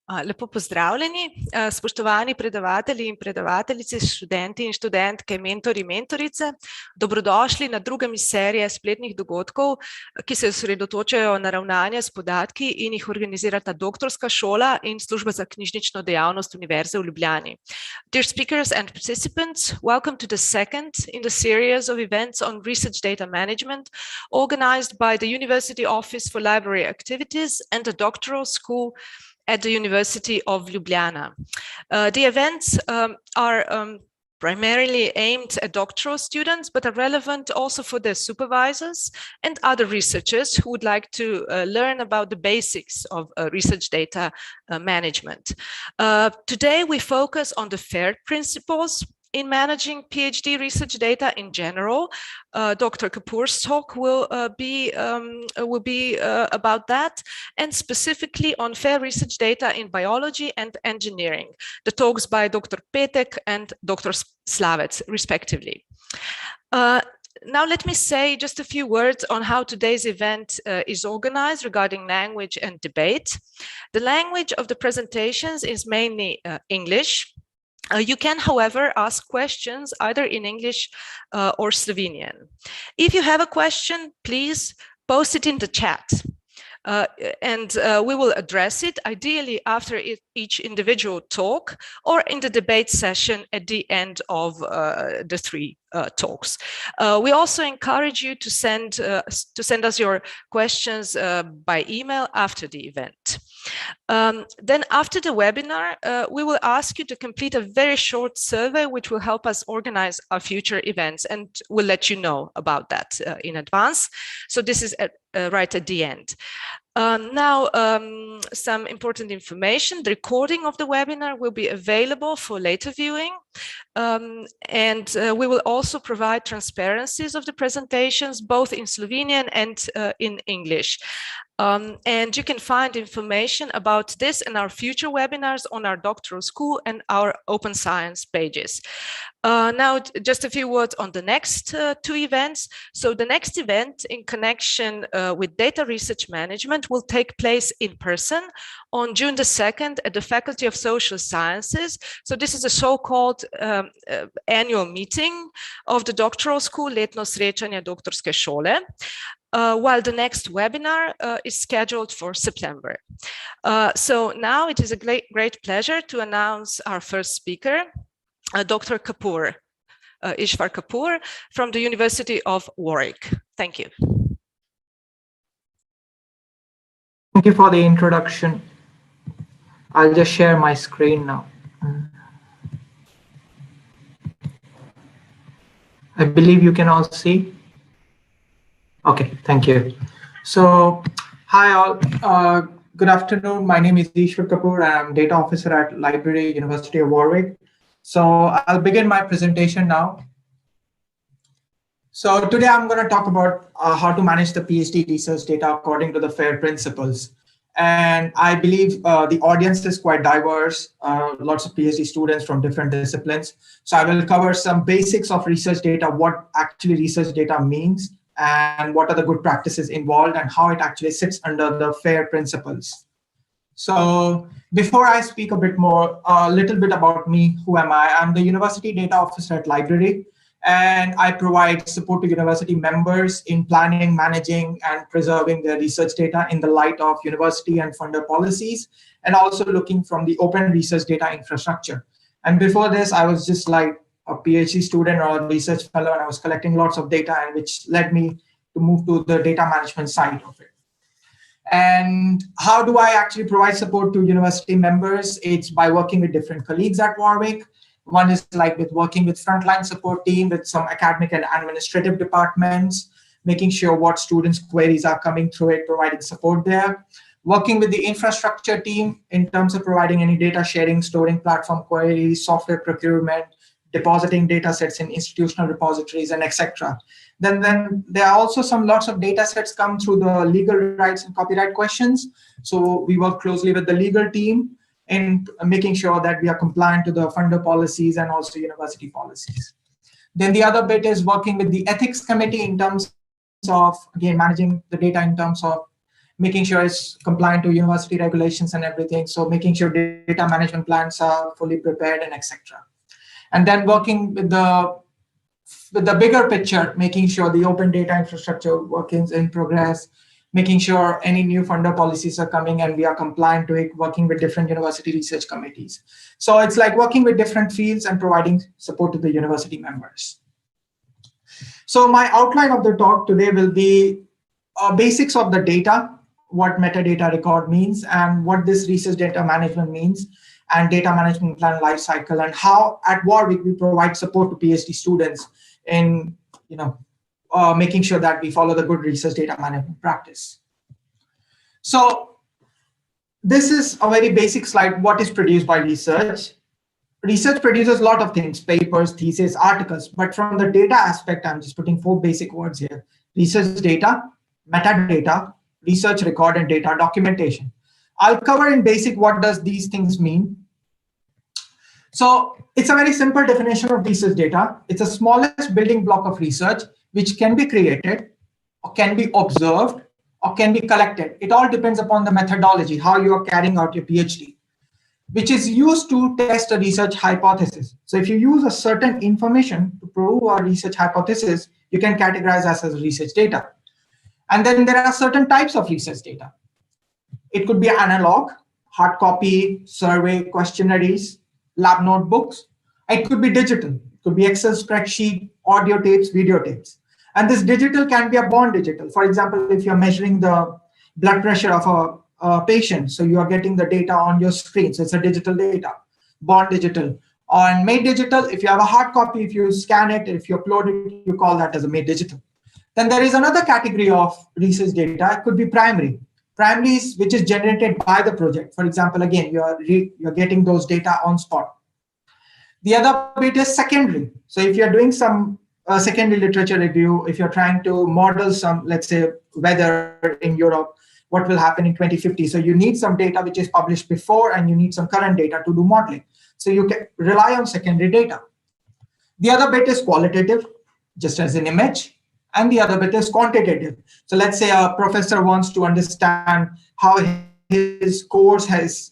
Lepo pozdravljeni, spoštovani predavatelji in predavateljice, študenti in študentke, mentorji in mentorice. Dobrodošli na drugem iz serije spletnih dogodkov, ki se osredotočajo na ravnanje s podatki in jih organizirata Doktorska šola in služba za knjižnično dejavnost Univerze v Ljubljani. Dear speakers and participants, welcome to the second in the series of events on research data management organized by the University Office for Library Activities and the Doctoral School at the University of Ljubljana. The events are primarily aimed at doctoral students, but are relevant also for their supervisors and other researchers who would like to learn about the basics of research data management. Today we focus on the FAIR principles in managing PhD research data in general. Dr. Kapoor's talk will be about that, and specifically on fair research data in biology and engineering. The talks by Dr. Petek and Dr. Slavec, respectively. Now let me say just a few words on how today's event is organized regarding language and debate. The language of the presentations is mainly English. You can, however, ask questions either in English or Slovenian. If you have a question, please post it in the chat. And we will address it ideally after each individual talk or in the debate session at the end of the three talks. We also encourage you to send us your questions by email after the event. Then after the webinar, we will ask you to complete a very short survey which will help us organize our future events, and we'll let you know about that in advance. So this is right at the end. Now, some important information. The recording of the webinar will be available for later viewing, and we will also provide transparencies of the presentations both in Slovenian and in English. And you can find information about this and our future webinars on our Doctoral School and our Open Science pages. Now, just a few words on the next two events. So the next event in connection with data research management will take place in person on June the 2nd at the Faculty of Social Sciences. So this is a so-called annual meeting of the Doctoral School, letno srečanje Doktorske šole. While the next webinar is scheduled for September. So now it is a great pleasure to announce our first speaker, Dr. Kapoor, Ishwar Kapoor from the University of Warwick. Thank you. Thank you for the introduction. I'll just share my screen now. I believe you can all see. Okay, thank you. So, hi all. Good afternoon. My name is Ishwar Kapoor. I'm data officer at Library University of Warwick. So I'll begin my presentation now. So today I'm going to talk about how to manage the PhD research data according to the FAIR principles. And I believe the audience is quite diverse, lots of PhD students from different disciplines. So I will cover some basics of research data, what actually research data means, and what are the good practices involved and how it actually sits under the FAIR principles. So before I speak a bit more, a little bit about me, who am I? I'm the University Data Officer at Library, and I provide support to university members in planning, managing, and preserving their research data in the light of university and funder policies, and also looking from the open research data infrastructure. And before this, I was just like a PhD student or a research fellow, and I was collecting lots of data, and which led me to move to the data management side of it. And how do I actually provide support to university members? It's by working with different colleagues at Warwick. One is like with working with frontline support team, with some academic and administrative departments, making sure what students' queries are coming through it, providing support there. Working with the infrastructure team in terms of providing any data sharing, storing platform queries, software procurement, depositing data sets in institutional repositories, and etc. Then there are also lots of data sets come through the legal rights and copyright questions. So we work closely with the legal team in making sure that we are compliant to the funder policies and also university policies. Then the other bit is working with the ethics committee in terms of, again, managing the data in terms of making sure it's compliant to university regulations and everything. So making sure data management plans are fully prepared and etc. And then working with the bigger picture, making sure the open data infrastructure workings in progress, making sure any new funder policies are coming and we are compliant to it, working with different university research committees. So it's like working with different fields and providing support to the university members. So my outline of the talk today will be basics of the data, what metadata record means and what this research data management means, and data management plan lifecycle, and how at Warwick we provide support to PhD students in making sure that we follow the good research data management practice. So this is a very basic slide. What is produced by research? Research produces a lot of things, papers, theses, articles, but from the data aspect, I'm just putting 4 basic words here: research data, metadata, research record, and data documentation. I'll cover in basic what does these things mean. So it's a very simple definition of research data. It's the smallest building block of research, which can be created, or can be observed, or can be collected. It all depends upon the methodology, how you are carrying out your PhD, which is used to test a research hypothesis. So if you use a certain information to prove a research hypothesis, you can categorize as research data. And then there are certain types of research data. It could be analog, hard copy, survey, questionnaires, lab notebooks. It could be digital. It could be Excel spreadsheet, audio tapes, video tapes. And this digital can be a born digital. For example, if you're measuring the blood pressure of a patient, so you are getting the data on your screen. So it's a digital data, born digital. On made digital, if you have a hard copy, if you scan it, if you upload it, you call that as a made digital. Then there is another category of research data. It could be primary. Primary is which is generated by the project. For example, again, you're getting those data on spot. The other bit is secondary. So if you're doing some secondary literature review, if you're trying to model some, let's say, weather in Europe, what will happen in 2050. So you need some data which is published before, and you need some current data to do modeling. So you can rely on secondary data. The other bit is qualitative, just as an image. And the other bit is quantitative. So let's say a professor wants to understand how his course has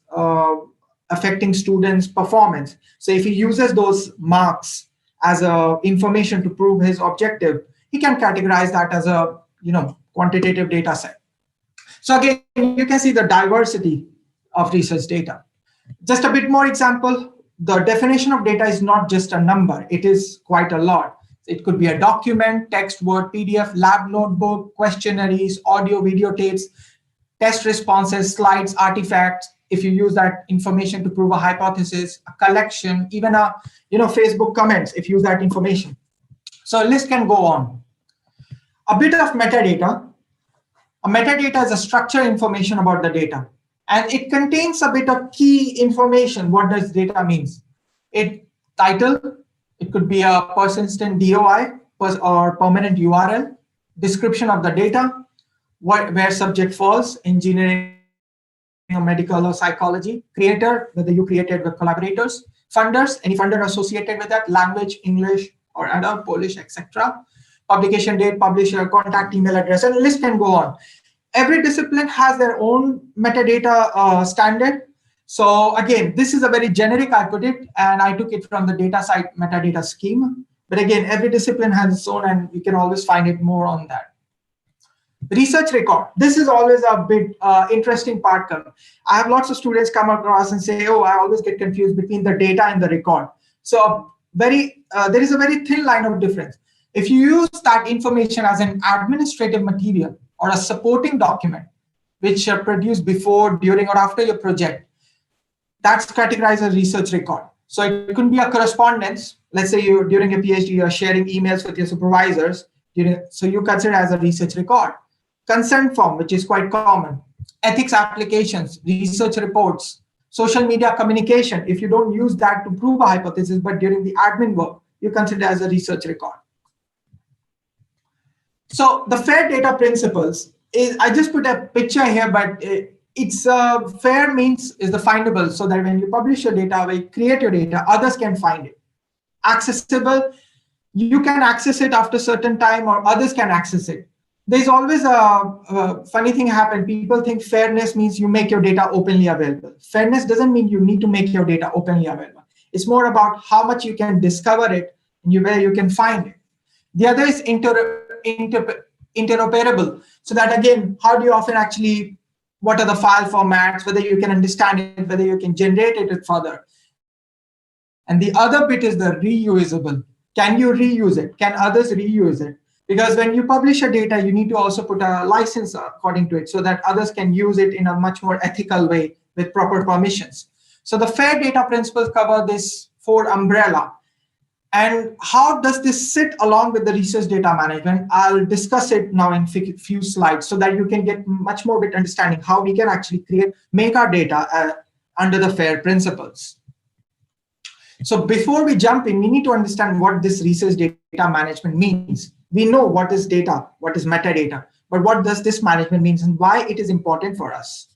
affecting students' performance. So if he uses those marks as information to prove his objective, he can categorize that as a quantitative data set. So again, you can see the diversity of research data. Just a bit more example, the definition of data is not just a number, it is quite a lot. It could be a document, text, word, PDF, lab notebook, questionnaires, audio, video tapes, test responses, slides, artifacts. If you use that information to prove a hypothesis, a collection, even a Facebook comments, if you use that information. So a list can go on. A bit of metadata. A metadata is a structured information about the data, and it contains a bit of key information. What does data means? Title. It could be a persistent DOI or permanent URL, description of the data, where subject falls, engineering, medical or psychology, creator, whether you created with collaborators, funders, any funder associated with that, language, English or other, Polish, etc. Publication date, publisher, contact email address, and the list can go on. Every discipline has their own metadata standard. So again, this is a very generic, I put it, and I took it from the data side metadata scheme. But again, every discipline has its own, and you can always find it more on that. Research record. This is always a bit interesting part. I have lots of students come across and say, oh, I always get confused between the data and the record. So there is a very thin line of difference. If you use that information as an administrative material or a supporting document, which are produced before, during, or after your project, that's categorized as research record. So it could be a correspondence. Let's say you during your PhD, you're sharing emails with your supervisors. So you consider as a research record. Consent form, which is quite common. Ethics applications, research reports, social media communication. If you don't use that to prove a hypothesis, but during the admin work, you consider as a research record. So the FAIR data principles is, I just put a picture here, but it's FAIR means is the findable, so that when you publish your data, when you create your data, others can find it. Accessible, you can access it after a certain time or others can access it. there's always a funny thing happen. People think fairness means you make your data openly available. Fairness doesn't mean you need to make your data openly available. It's more about how much you can discover it and where you can find it. The other is interoperable. So that again, how do you often actually, what are the file formats, whether you can understand it, whether you can generate it further. And the other bit is the reusable. Can you reuse it? Can others reuse it? Because when you publish a data, you need to also put a license according to it so that others can use it in a much more ethical way with proper permissions. So the fair data principles cover this 4 umbrella. And how does this sit along with the research data management? I'll discuss it now in a few slides so that you can get much more bit understanding how we can actually make our data under the FAIR principles. So before we jump in, we need to understand what this research data management means. We know what is data, what is metadata, but what does this management mean and why it is important for us?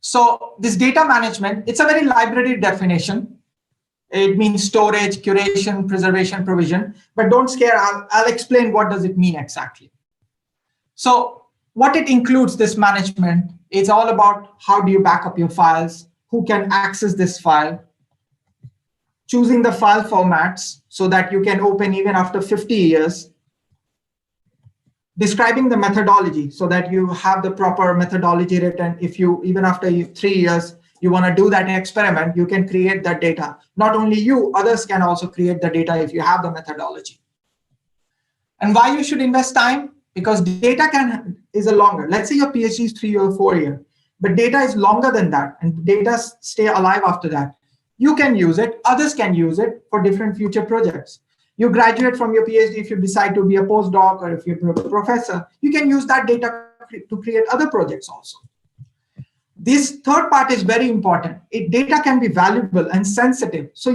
So this data management, it's a very library definition. It means storage, curation, preservation, provision, but don't scare, I'll explain what does it mean exactly. So what it includes, this management, is all about how do you back up your files, who can access this file, choosing the file formats so that you can open even after 50 years, describing the methodology so that you have the proper methodology written. If you, even after 3 years, you want to do that experiment, you can create that data. Not only you, others can also create the data if you have the methodology. And why you should invest time? Because data is a longer, let's say your PhD is 3 or 4 years, but data is longer than that and data stay alive after that. You can use it, others can use it for different future projects. You graduate from your PhD, if you decide to be a postdoc or if you're a professor, you can use that data to create other projects also. This third part is very important. Data can be valuable and sensitive. So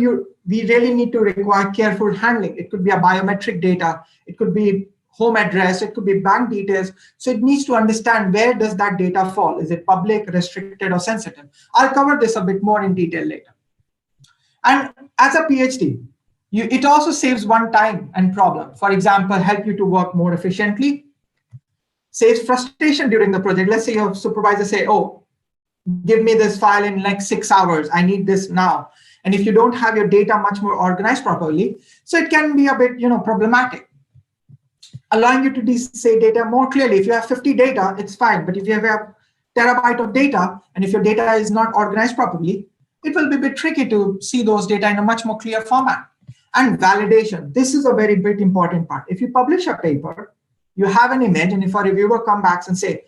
we really need to require careful handling. It could be a biometric data. It could be home address. It could be bank details. So it needs to understand where does that data fall? Is it public, restricted, or sensitive? I'll cover this a bit more in detail later. And as a PhD, it also saves one time and problem. For example, help you to work more efficiently, saves frustration during the project. Let's say your supervisor say, oh, give me this file in like 6 hours. I need this now. And if you don't have your data much more organized properly, so it can be a bit, problematic. Allowing you to say data more clearly. If you have 50 data, it's fine. But if you have a terabyte of data, and if your data is not organized properly, it will be a bit tricky to see those data in a much more clear format. And validation. This is a very big important part. If you publish a paper, you have an image, and if a reviewer comes back and say,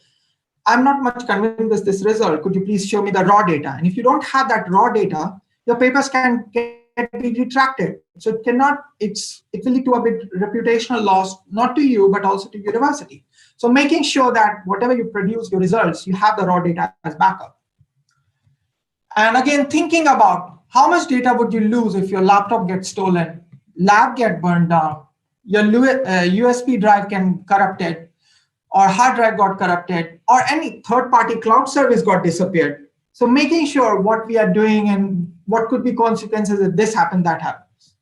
I'm not much convinced with this result, could you please show me the raw data? And if you don't have that raw data, your papers can be retracted. So it will lead to a bit reputational loss, not to you, but also to university. So making sure that whatever you produce, your results, you have the raw data as backup. And again, thinking about how much data would you lose if your laptop gets stolen, lab get burned down, your USB drive can corrupted, or hard drive got corrupted, or any third-party cloud service got disappeared. So making sure what we are doing and what could be consequences if this happens, that happens.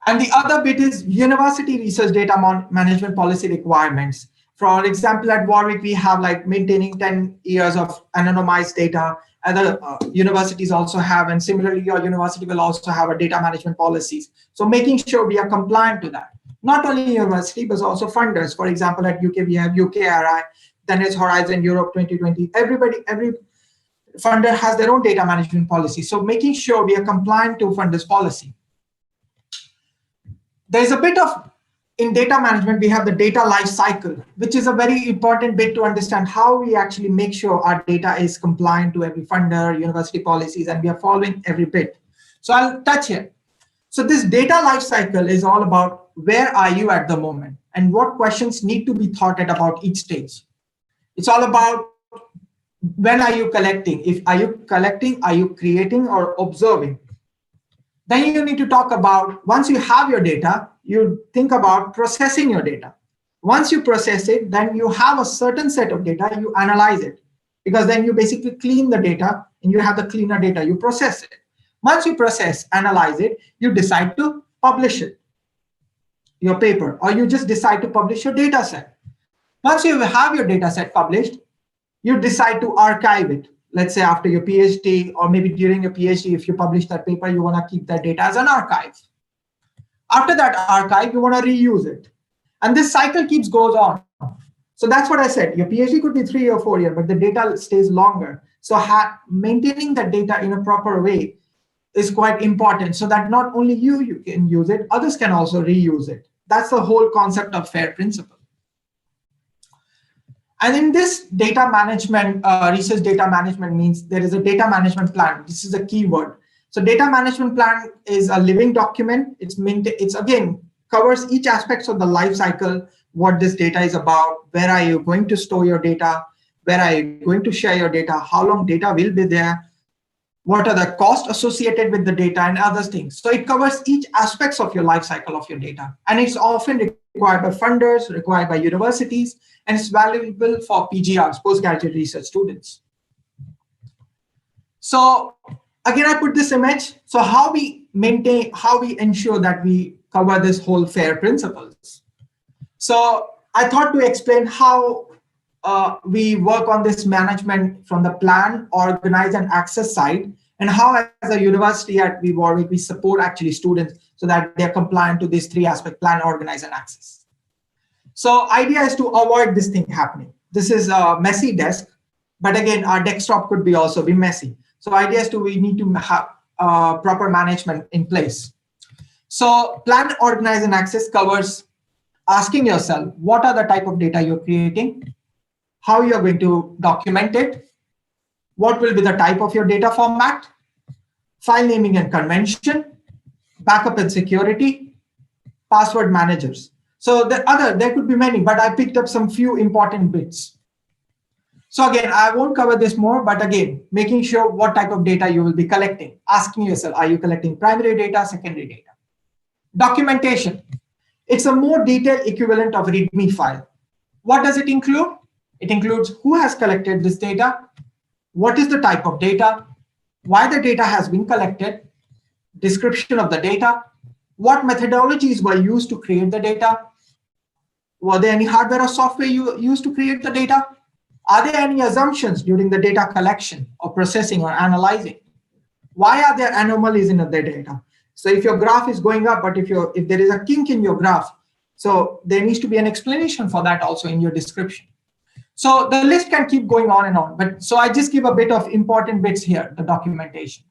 And the other bit is university research data management policy requirements. For example, at Warwick, we have like maintaining 10 years of anonymized data. Other universities also have, and similarly, your university will also have a data management policies. So making sure we are compliant to that. Not only university, but also funders. For example, at UK, we have UKRI, then it's Horizon Europe 2020. Every funder has their own data management policy. So making sure we are compliant to funders' policy. There's a bit of, in data management, we have the data life cycle, which is a very important bit to understand how we actually make sure our data is compliant to every funder, university policies, and we are following every bit. So I'll touch here. So this data life cycle is all about where are you at the moment and what questions need to be thought at about each stage. It's all about when are you collecting? Are you collecting, are you creating, or observing? Then you need to talk about, once you have your data, you think about processing your data. Once you process it, then you have a certain set of data, you analyze it. Because then you basically clean the data and you have the cleaner data, you process it. Once you process, analyze it, you decide to publish it, your paper, or you just decide to publish your data set. Once you have your data set published, you decide to archive it. Let's say after your PhD, or maybe during your PhD, if you publish that paper, you want to keep that data as an archive. After that archive, you want to reuse it. And this cycle goes on. So that's what I said. Your PhD could be 3 or 4 years, but the data stays longer. So maintaining that data in a proper way is quite important, so that not only you can use it, others can also reuse it. That's the whole concept of FAIR principle. And in this data management, research data management means there is a data management plan. This is a key word. So data management plan is a living document. It's again, covers each aspect of the life cycle, what this data is about, where are you going to store your data, where are you going to share your data, how long data will be there, what are the costs associated with the data, and other things. So it covers each aspects of your life cycle of your data. And it's often required by funders, required by universities, and it's valuable for PGRs, postgraduate research students. So again, I put this image. So how we ensure that we cover this whole FAIR principles. So I thought to explain how we work on this management from the plan, organize, and access side, and how as a university at Warwick we support actually students so that they're compliant to these 3 aspects: plan, organize, and access. So idea is to avoid this thing happening. This is a messy desk, but again, our desktop could be also be messy. So idea is we need to have proper management in place. So plan, organize, and access covers asking yourself, what are the type of data you're creating? How you're going to document it? What will be the type of your data format? File naming and convention, backup and security, password managers. So there could be many, but I picked up some few important bits. So again, I won't cover this more, but again, making sure what type of data you will be collecting, asking yourself, are you collecting primary data, secondary data? Documentation. It's a more detailed equivalent of README file. What does it include? It includes who has collected this data, what is the type of data, why the data has been collected, description of the data, what methodologies were used to create the data, were there any hardware or software you used to create the data, are there any assumptions during the data collection or processing or analyzing, why are there anomalies in the data? So if your graph is going up, but if there is a kink in your graph, so there needs to be an explanation for that also in your description. So the list can keep going on and on, but so I just give a bit of important bits here, the documentation.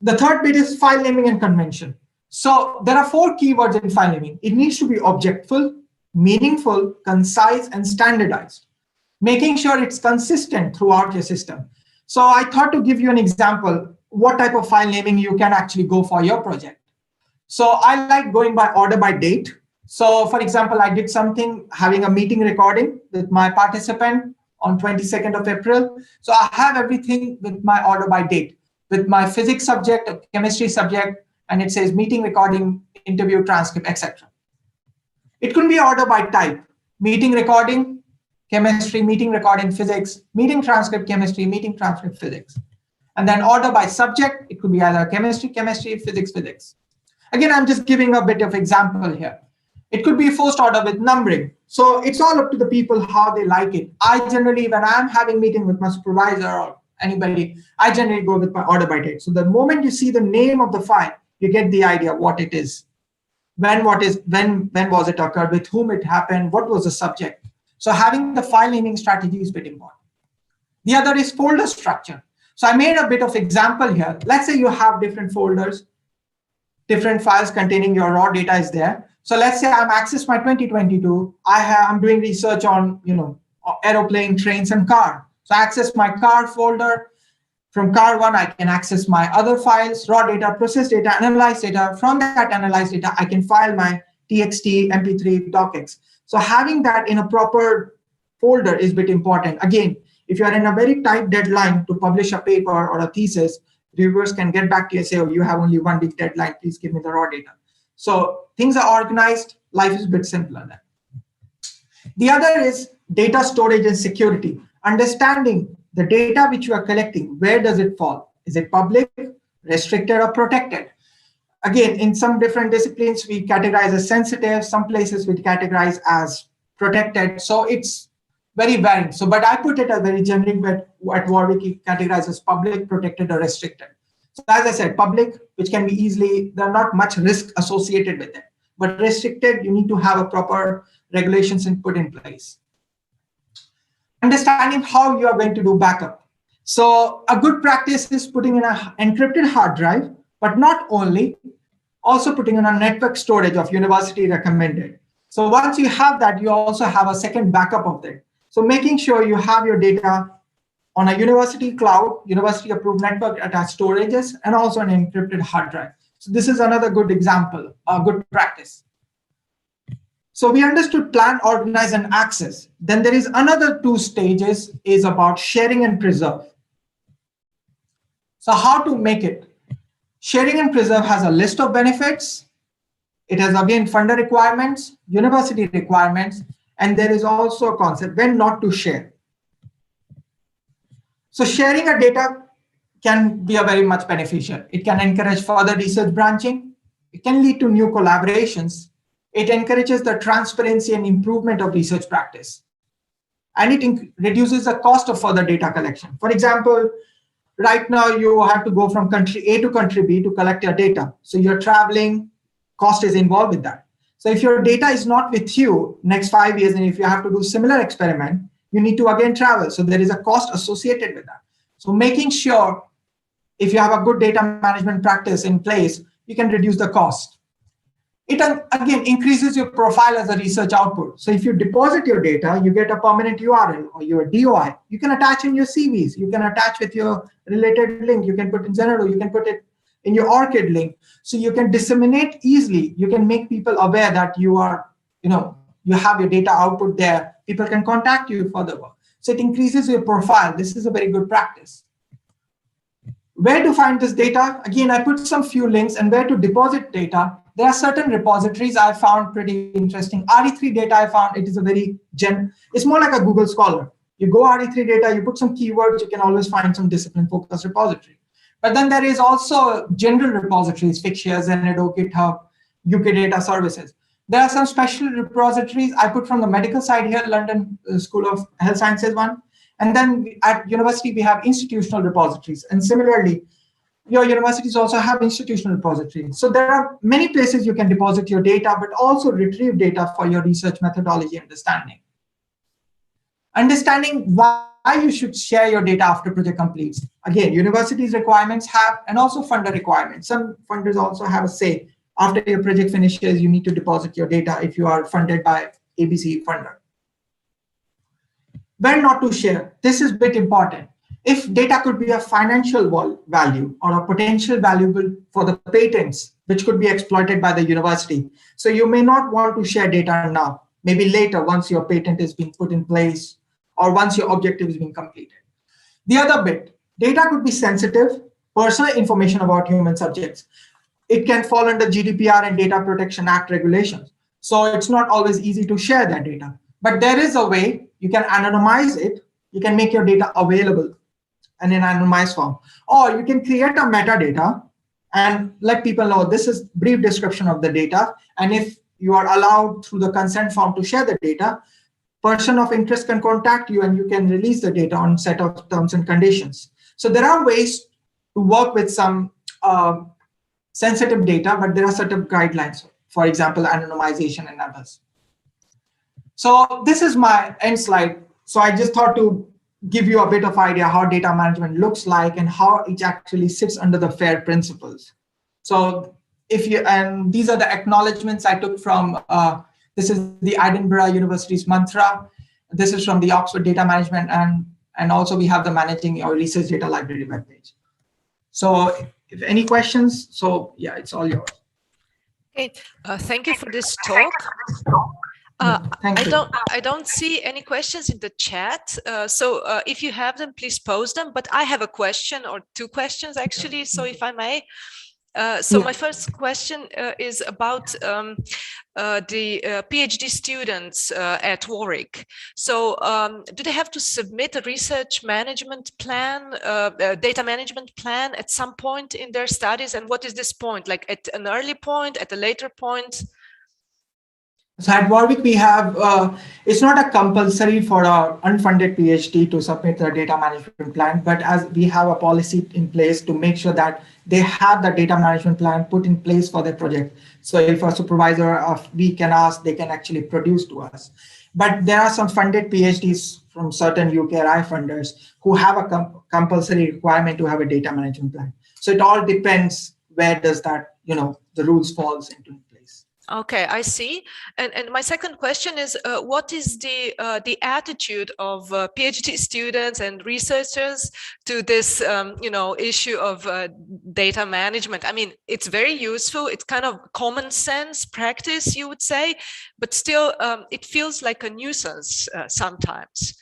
The third bit is file naming and convention. So there are 4 keywords in file naming. It needs to be objectful, meaningful, concise, and standardized, making sure it's consistent throughout your system. So I thought to give you an example, what type of file naming you can actually go for your project. So I like going by order by date. So for example, I did something having a meeting recording with my participant on 22nd of April. So I have everything with my order by date, with my physics subject, chemistry subject, and it says meeting recording, interview transcript, etc. It could be order by type, meeting recording, chemistry, meeting recording, physics, meeting transcript, chemistry, meeting transcript, physics. And then order by subject, it could be either chemistry, physics, physics. Again, I'm just giving a bit of example here. It could be first order with numbering. So it's all up to the people how they like it. I generally, when I'm having meeting with my supervisor or anybody, I generally go with my order by date. So the moment you see the name of the file, you get the idea what it is, when was it occurred, with whom it happened, what was the subject. So having the file naming strategy is a bit important. The other is folder structure. So I made a bit of example here. Let's say you have different folders, different files containing your raw data is there. So let's say I'm access my 2022. I'm doing research on aeroplane, trains, and car. So I access my car folder. From car 1, I can access my other files, raw data, process data, analyze data. From that analyzed data, I can file my TXT, MP3, docx. So having that in a proper folder is a bit important. Again, if you're in a very tight deadline to publish a paper or a thesis, reviewers can get back to you and say, oh, you have only 1 week deadline, please give me the raw data. So things are organized, life is a bit simpler then. The other is data storage and security. Understanding the data which you are collecting, where does it fall? Is it public, restricted, or protected? Again, in some different disciplines, we categorize as sensitive. Some places we categorize as protected. So it's very varied. So, but I put it as very generic, but at Warwick we categorize as public, protected, or restricted. So as I said, public, which can be easily, there are not much risk associated with it. But restricted, you need to have a proper regulations and put in place. Understanding how you are going to do backup. So a good practice is putting in an encrypted hard drive, but not only, also putting in a network storage of university recommended. So once you have that, you also have a second backup of that. So making sure you have your data on a university cloud, university approved network attached storages, and also an encrypted hard drive. So this is another good example, a good practice. So we understood plan, organize, and access. Then there is another 2 stages is about sharing and preserve. So how to make it? Sharing and preserve has a list of benefits. It has again funder requirements, university requirements, and there is also a concept when not to share. So sharing a data can be a very much beneficial. It can encourage further research branching. It can lead to new collaborations. It encourages the transparency and improvement of research practice. And it reduces the cost of further data collection. For example, right now you have to go from country A to country B to collect your data. So you're traveling, cost is involved with that. So if your data is not with you next 5 years, and if you have to do similar experiment, you need to again travel. So there is a cost associated with that. So making sure if you have a good data management practice in place, you can reduce the cost. It again increases your profile as a research output. So if you deposit your data, you get a permanent URL or your DOI. You can attach in your CVs. You can attach with your related link. You can put in Zenodo. You can put it in your ORCID link. So you can disseminate easily. You can make people aware that you are, you have your data output there. People can contact you for the work. So it increases your profile. This is a very good practice. Where to find this data? Again, I put some few links and where to deposit data. There are certain repositories I found pretty interesting. RE3 data I found, it is a very it's more like a Google Scholar. You go RE3 data, you put some keywords, you can always find some discipline focused repository. But then there is also general repositories, Fixture, Zenodo, GitHub, UK Data Services. There are some special repositories I put from the medical side here, London School of Health Sciences one. And then at university, we have institutional repositories. And similarly, your universities also have institutional repositories. So there are many places you can deposit your data, but also retrieve data for your research methodology understanding. Understanding why you should share your data after project completes. Again, universities requirements have, and also funder requirements. Some funders also have a say. After your project finishes, you need to deposit your data if you are funded by ABC funder. When not to share, this is a bit important. If data could be a financial value or a potential valuable for the patents, which could be exploited by the university. So you may not want to share data now, maybe later once your patent is being put in place or once your objective is being completed. The other bit, data could be sensitive, personal information about human subjects. It can fall under GDPR and Data Protection Act regulations. So it's not always easy to share that data. But there is a way you can anonymize it. You can make your data available in an anonymized form. Or you can create a metadata and let people know this is brief description of the data. And if you are allowed through the consent form to share the data, person of interest can contact you and you can release the data on set of terms and conditions. So there are ways to work with some sensitive data, but there are certain guidelines, for example, anonymization and others. So this is my end slide. So I just thought to give you a bit of idea how data management looks like and how it actually sits under the FAIR principles. So and these are the acknowledgements I took from, this is the Edinburgh University's mantra. This is from the Oxford Data Management, and also we have the Managing Your Research Data Library webpage. So if any questions, so yeah, it's all yours. Okay, thank you for this talk. I don't see any questions in the chat. So if you have them, please post them. But I have a question or 2 questions actually. So if I may. My first question is about the PhD students at Warwick. So do they have to submit a research management plan, data management plan at some point in their studies? And what is this point? Like at an early point, at a later point? So at Warwick, we have, it's not a compulsory for an unfunded PhD to submit their data management plan, but as we have a policy in place to make sure that they have the data management plan put in place for their project. So if a supervisor we can ask, they can actually produce to us. But there are some funded PhDs from certain UKRI funders who have a compulsory requirement to have a data management plan. So it all depends where does that, the rules falls into place. Okay, I see. And my second question is, what is the attitude of PhD students and researchers to this, issue of data management? I mean, it's very useful. It's kind of common sense practice, you would say, but still, it feels like a nuisance sometimes.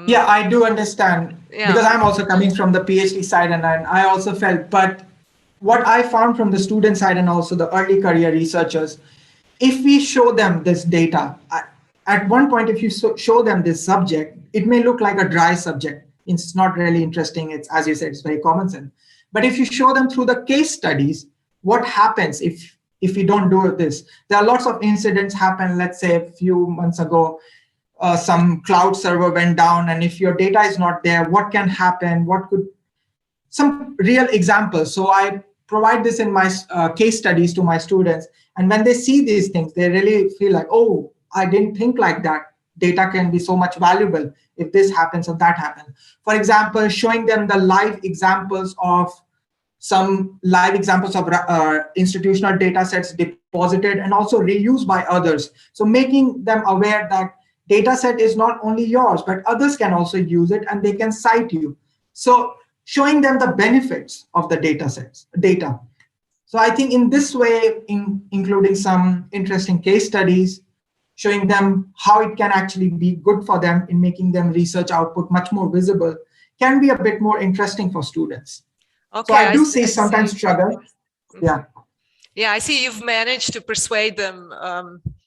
Yeah, I do understand, because I'm also coming from the PhD side, and I also felt, but what I found from the student side and also the early career researchers, if we show them this data, at one point, if you show them this subject, it may look like a dry subject. It's not really interesting. It's, as you said, it's very common sense. But if you show them through the case studies, what happens if we don't do this? There are lots of incidents happen. Let's say a few months ago, some cloud server went down, and if your data is not there, what can happen? Some real examples. So I provide this in my case studies to my students. And when they see these things, they really feel like, oh, I didn't think like that. Data can be so much valuable if this happens or that happens. For example, showing them the live examples of institutional data sets deposited and also reused by others. So making them aware that data set is not only yours, but others can also use it and they can cite you. So showing them the benefits of the data. So I think in this way, including some interesting case studies, showing them how it can actually be good for them in making them research output much more visible, can be a bit more interesting for students. Okay, so I do see sometimes struggle. Yeah. Yeah, I see you've managed to persuade them,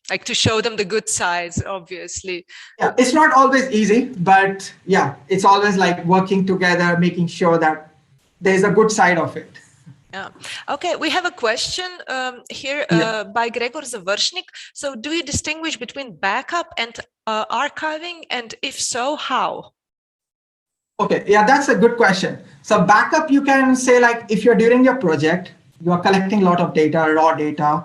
like to show them the good sides, obviously. Yeah, it's not always easy, but yeah, it's always like working together, making sure that there's a good side of it. Yeah. Okay, we have a question here by Gregor Završnik. So do you distinguish between backup and archiving? And if so, how? Okay, yeah, that's a good question. So backup, you can say, like, if you're during your project, you are collecting a lot of data, raw data,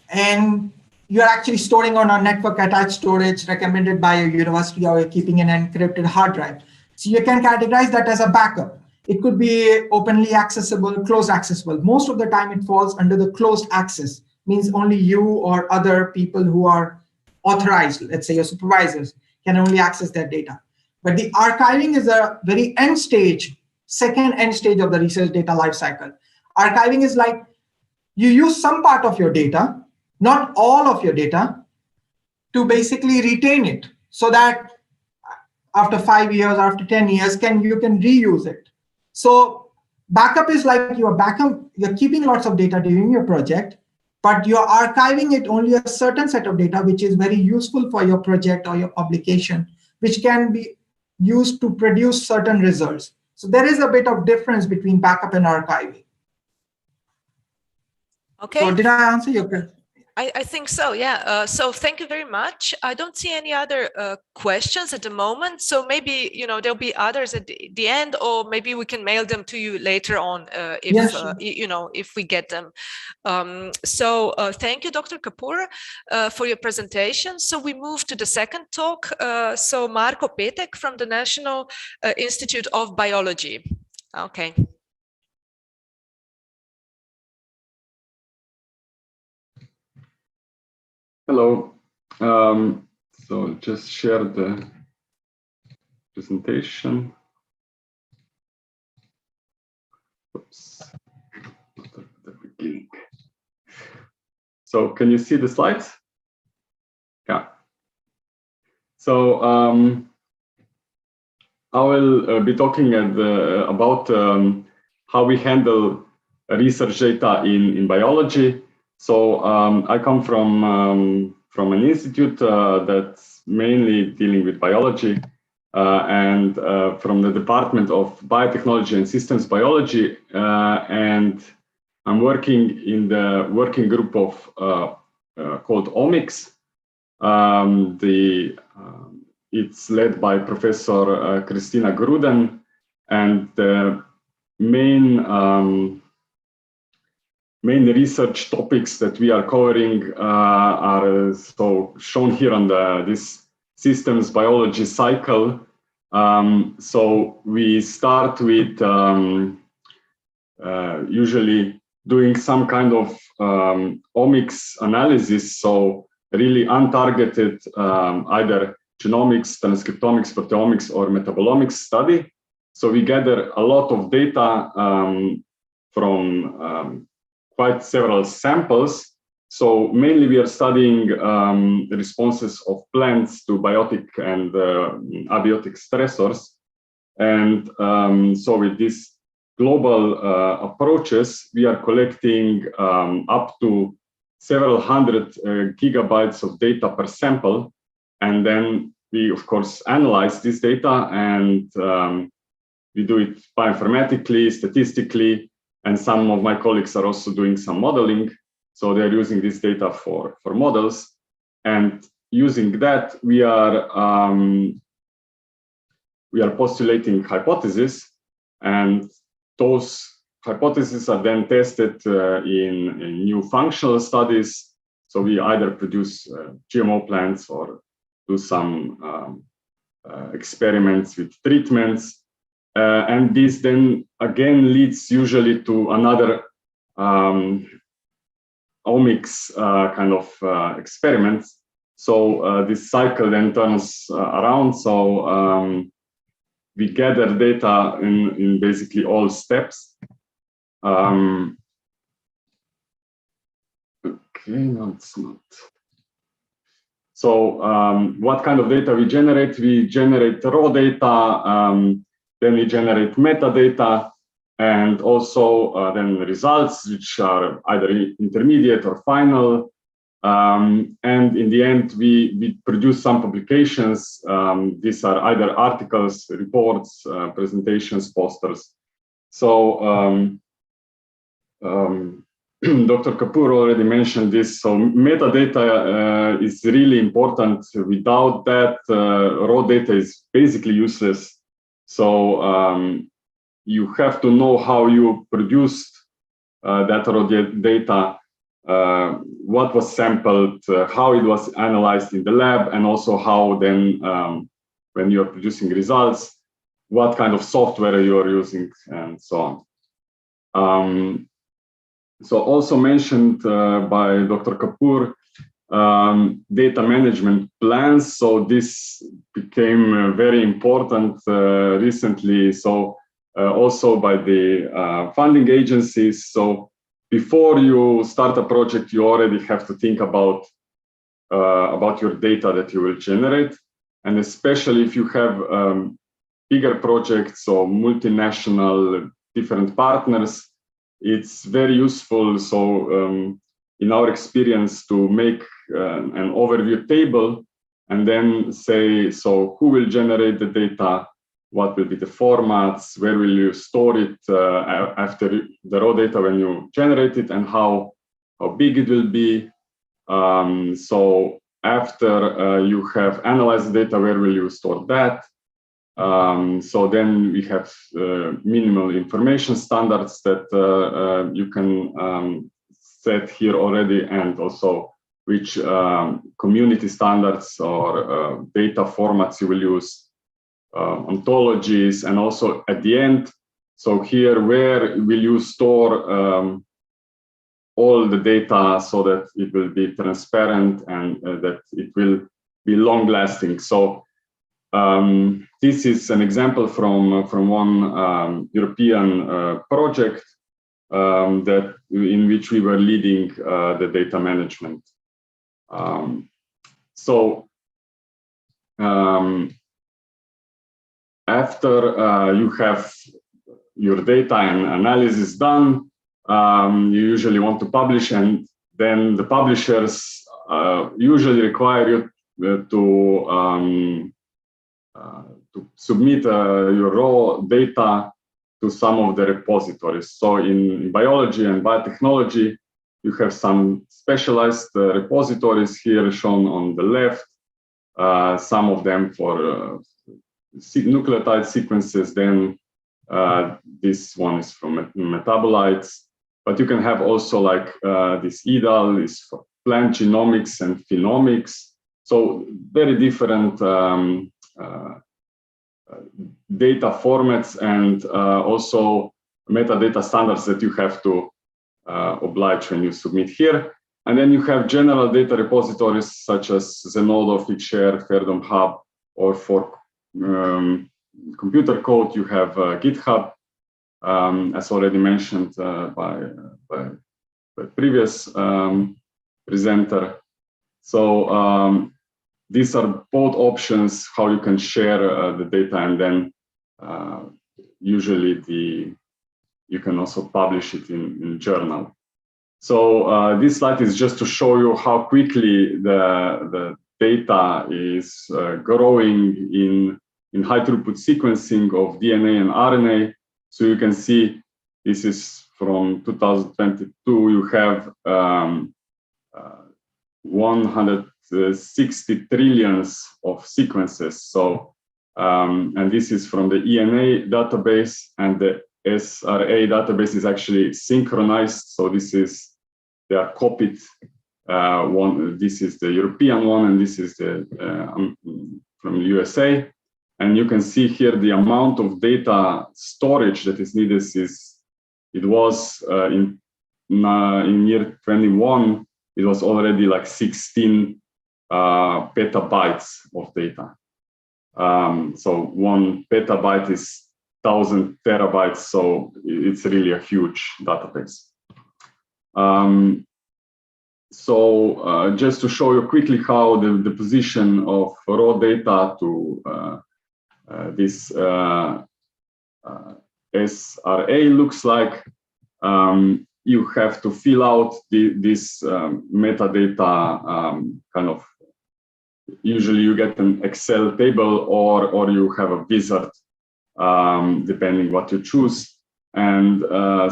and you're actually storing on a network attached storage recommended by your university, or you're keeping in an encrypted hard drive. So you can categorize that as a backup. It could be openly accessible, closed accessible. Most of the time it falls under the closed access, means only you or other people who are authorized, let's say your supervisors, can only access that data. But the archiving is a very second end stage of the research data lifecycle. Archiving is like you use some part of your data, not all of your data, to basically retain it so that after 5 years, after 10 years, you can reuse it. So backup is like you're keeping lots of data during your project, but you're archiving it only a certain set of data, which is very useful for your project or your publication, which can be used to produce certain results. So there is a bit of difference between backup and archiving. Okay. So did I answer your question? I think so, yeah. So thank you very much. I don't see any other questions at the moment. So maybe, there'll be others at the end, or maybe we can mail them to you later on if we get them. So thank you, Dr. Kapoor, for your presentation. So we move to the second talk. So Marko Petek from the National Institute of Biology. Okay. Hello. So just share the presentation. Oops. The beginning. So can you see the slides? Yeah. So I will be talking about how we handle research data in biology. So I come from an institute that's mainly dealing with biology, and from the Department of Biotechnology and Systems Biology, and I'm working in the working group of called Omics, It's led by Professor Christina Gruden, and the main research topics that we are covering are so shown here on this systems biology cycle. So we start with usually doing some kind of omics analysis, so really untargeted either genomics, transcriptomics, proteomics, or metabolomics study. So we gather a lot of data from quite several samples. So mainly we are studying responses of plants to biotic and abiotic stressors. And so with these global approaches, we are collecting up to several hundred gigabytes of data per sample. And then we, of course, analyze this data, and we do it bioinformatically, statistically, and some of my colleagues are also doing some modeling. So they're using this data for models. And using that, we are postulating hypotheses, and those hypotheses are then tested in new functional studies. So we either produce GMO plants or do some experiments with treatments. And this then again leads usually to another omics kind of experiments. So this cycle then turns around. So we gather data in basically all steps. Okay, no, it's not. So what kind of data we generate? We generate raw data, then we generate metadata, and also then results, which are either intermediate or final. And in the end, we produce some publications. These are either articles, reports, presentations, posters. So Dr. Kapoor already mentioned this. So metadata is really important. Without that, raw data is basically useless. So you have to know how you produced that raw data, what was sampled, how it was analyzed in the lab, and also how then, when you're producing results, what kind of software you're using, and so on. So also mentioned by Dr. Kapoor, data management plans. So this became very important recently. So also by the funding agencies. So before you start a project, you already have to think about your data that you will generate. And especially if you have bigger projects or multinational different partners, it's very useful. So in our experience, to make an overview table and then say, so who will generate the data, what will be the formats, where will you store it after the raw data when you generate it, and how big it will be. So after you have analyzed the data, where will you store that? So then we have minimal information standards that you can set here already, and also which community standards or data formats you will use, ontologies, and also at the end. So here, where will you store all the data so that it will be transparent and that it will be long lasting. So this is an example from one European project in which we were leading the data management. After you have your data and analysis done, you usually want to publish, and then the publishers usually require you to submit your raw data to some of the repositories. So in biology and biotechnology, you have some specialized repositories here shown on the left, some of them for nucleotide sequences, then this one is from metabolites, but you can have also like this EDAL is for plant genomics and phenomics. So very different data formats and also metadata standards that you have to oblige when you submit here. And then you have general data repositories such as Zenodo, Figshare, Fairdom Hub, or for computer code, you have GitHub, as already mentioned by previous presenter. So these are both options how you can share the data, and then usually you can also publish it in journal. So this slide is just to show you how quickly the data is growing in high throughput sequencing of DNA and RNA. So you can see this is from 2022. You have 160 trillions of sequences. So and this is from the ENA database, and the SRA database is actually synchronized. So this is, they are copied. One, this is the European one, and this is the from the USA. And you can see here the amount of data storage that is needed it was in year 21, it was already like 16 petabytes of data. So 1 petabyte is 1,000 terabytes, so it's really a huge database. So just to show you quickly how the position of raw data to this SRA looks like. You have to fill out this metadata kind of, usually you get an Excel table or you have a wizard, depending what you choose. And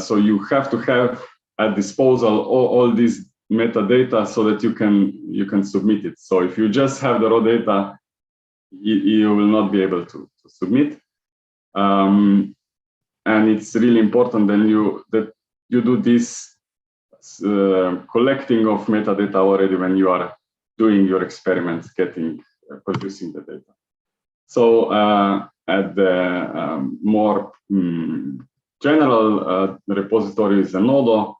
so you have to have at disposal all these metadata so that you can submit it. So if you just have the raw data, you will not be able to submit. And it's really important then that you do this collecting of metadata already when you are doing your experiments, producing the data. So at the more general repository Zenodo,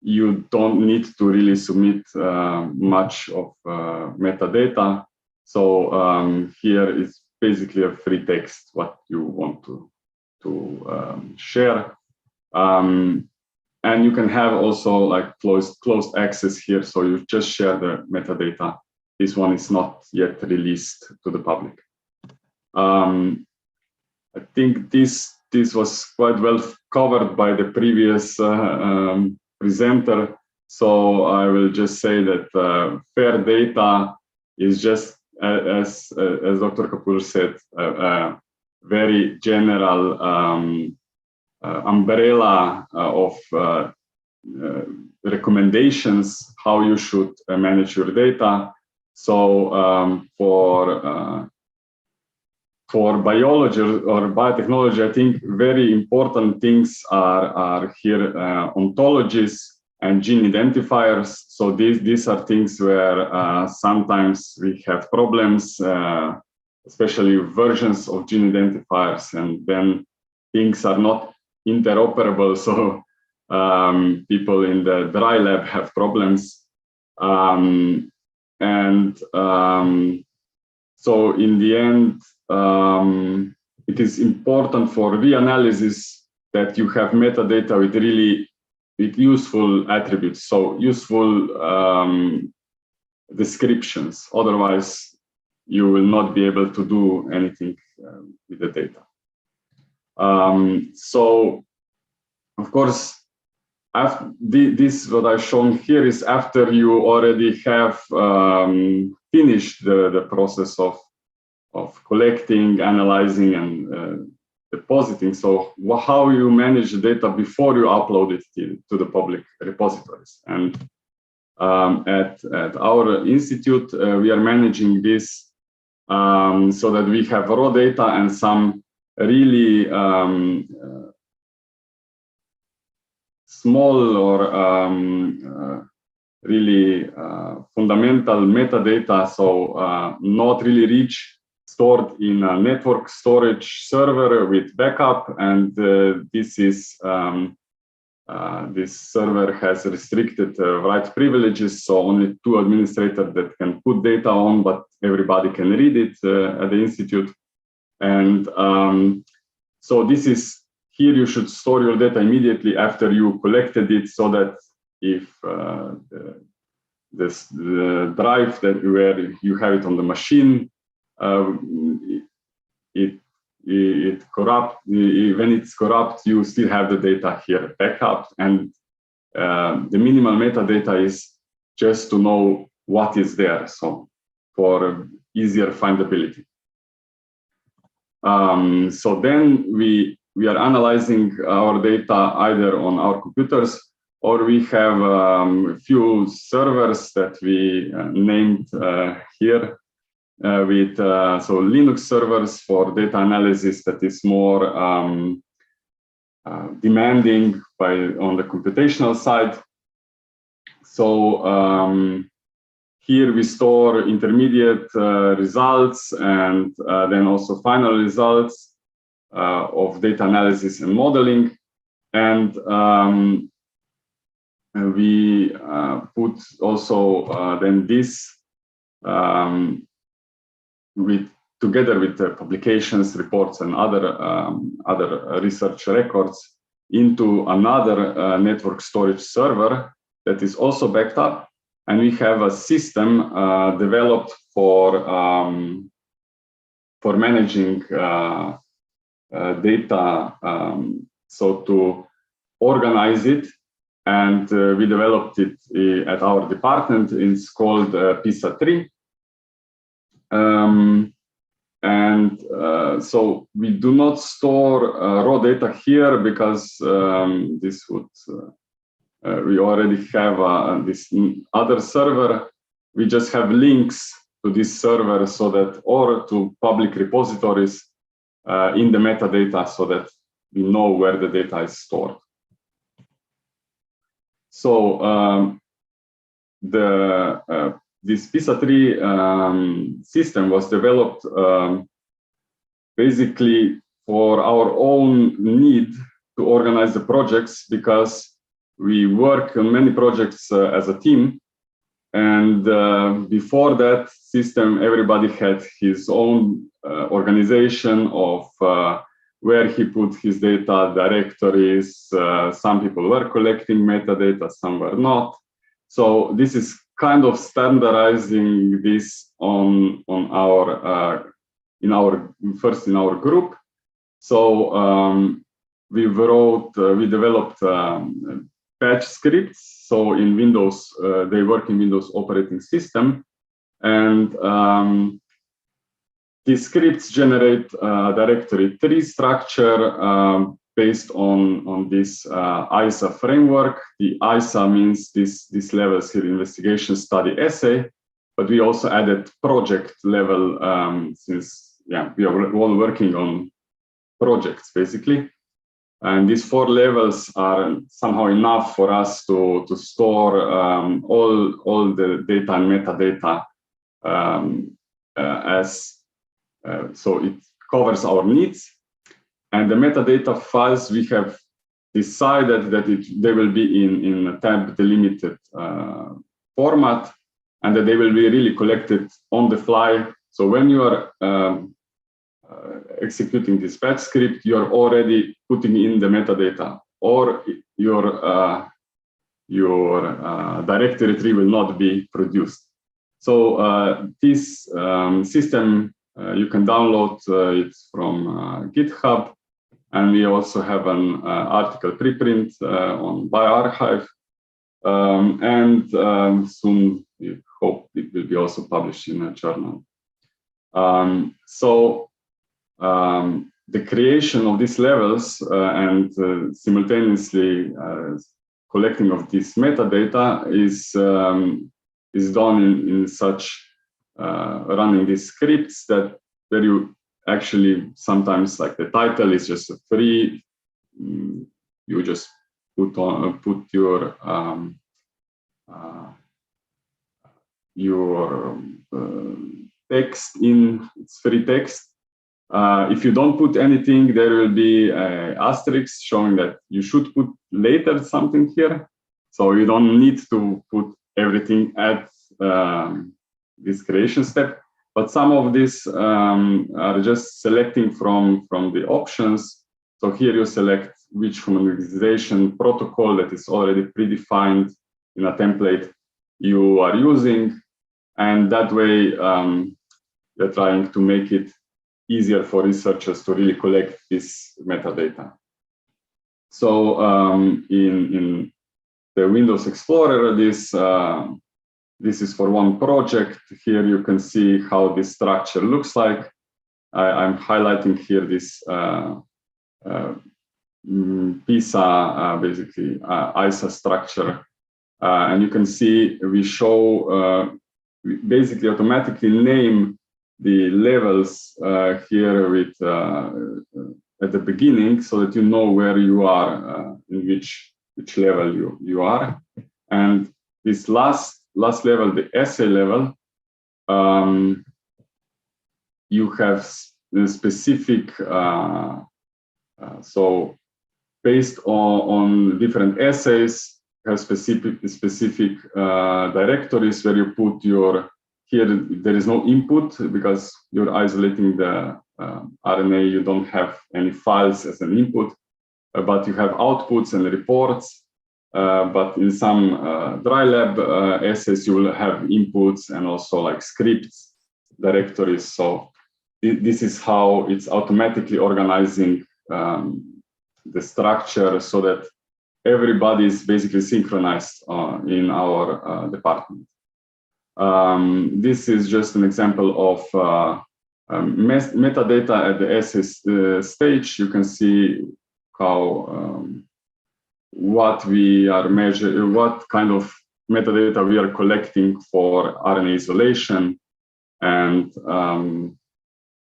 you don't need to really submit much of metadata. So here is basically a free text what you want to share. And you can have also like closed access here. So you just share the metadata. This one is not yet released to the public. I think this was quite well covered by the previous presenter. So I will just say that fair data is just, as Dr. Kapur said, a very general umbrella of recommendations how you should manage your data. So for biology or biotechnology, I think very important things are here ontologies and gene identifiers. So these are things where sometimes we have problems, especially versions of gene identifiers, and then things are not interoperable. So people in the dry lab have problems. So in the end, it is important for reanalysis that you have metadata with useful attributes, so useful descriptions. Otherwise, you will not be able to do anything with the data. So, of course, this what I've shown here is after you already have finished the process of collecting, analyzing, and depositing. So how you manage the data before you upload it to the public repositories. And at our institute, we are managing this so that we have raw data and some really small or really fundamental metadata, so not really rich, stored in a network storage server with backup, and this server has restricted write privileges, so only 2 administrators that can put data on, but everybody can read it at the institute. And so this is, here you should store your data immediately after you collected it, so that if the drive where you have it on the machine, it corrupt, when it's corrupt, you still have the data here backup, and the minimal metadata is just to know what is there, so for easier findability. So then we are analyzing our data either on our computers, or we have a few servers that we named here with so Linux servers for data analysis that is more demanding on the computational side. So here we store intermediate results and then also final results of data analysis and modeling. And we put also then this together with the publications, reports, and other research records into another network storage server that is also backed up. And we have a system developed for managing data, so to organize it. And we developed it at our department. It's called PISA3. So we do not store raw data here because this would, we already have this other server. We just have links to this server so that, or to public repositories in the metadata, so that we know where the data is stored. So this PISA3 system was developed basically for our own need to organize the projects, because we work on many projects as a team. And before that system, everybody had his own organization of where he put his data, directories. Some people were collecting metadata, some were not. So this is kind of standardizing this on our in our group. So we developed batch scripts. So in Windows, they work in Windows operating system, and these scripts generate directory tree structure based on this ISA framework. The ISA means these levels here: investigation, study, essay. But we also added project level, since we are all working on projects basically. And these 4 levels are somehow enough for us to store all the data and metadata so it covers our needs. And the metadata files, we have decided that they will be in a tab delimited format, and that they will be really collected on the fly. So when you are executing this batch script, you are already putting in the metadata, or your directory tree will not be produced. So this system, you can download it from GitHub, and we also have an article preprint on bioRxiv, and soon we hope it will be also published in a journal. So the creation of these levels and simultaneously collecting of this metadata is done in such running these scripts that where you actually sometimes, like, the title is just free. You just put your text in. It's free text. If you don't put anything, there will be an asterisk showing that you should put later something here. So you don't need to put everything at this creation step. But some of these are just selecting from the options. So here you select which humanization protocol that is already predefined in a template you are using. And that way, they're trying to make it easier for researchers to really collect this metadata. So in the Windows Explorer, this is for one project. Here you can see how this structure looks like. I'm highlighting here this PISA, basically ISA structure. And you can see we show, we basically automatically name the levels here with at the beginning, so that you know where you are, in which level you are. And this last level, the essay level, you have specific, so based on different essays, have specific directories where you put your, here there is no input because you're isolating the RNA, you don't have any files as an input, but you have outputs and reports. But in some dry lab essays, you will have inputs and also like scripts directories. So this is how it's automatically organizing the structure so that everybody is basically synchronized in our department. This is just an example of metadata at the essay stage. You can see how what we are measuring, what kind of metadata we are collecting for RNA isolation, and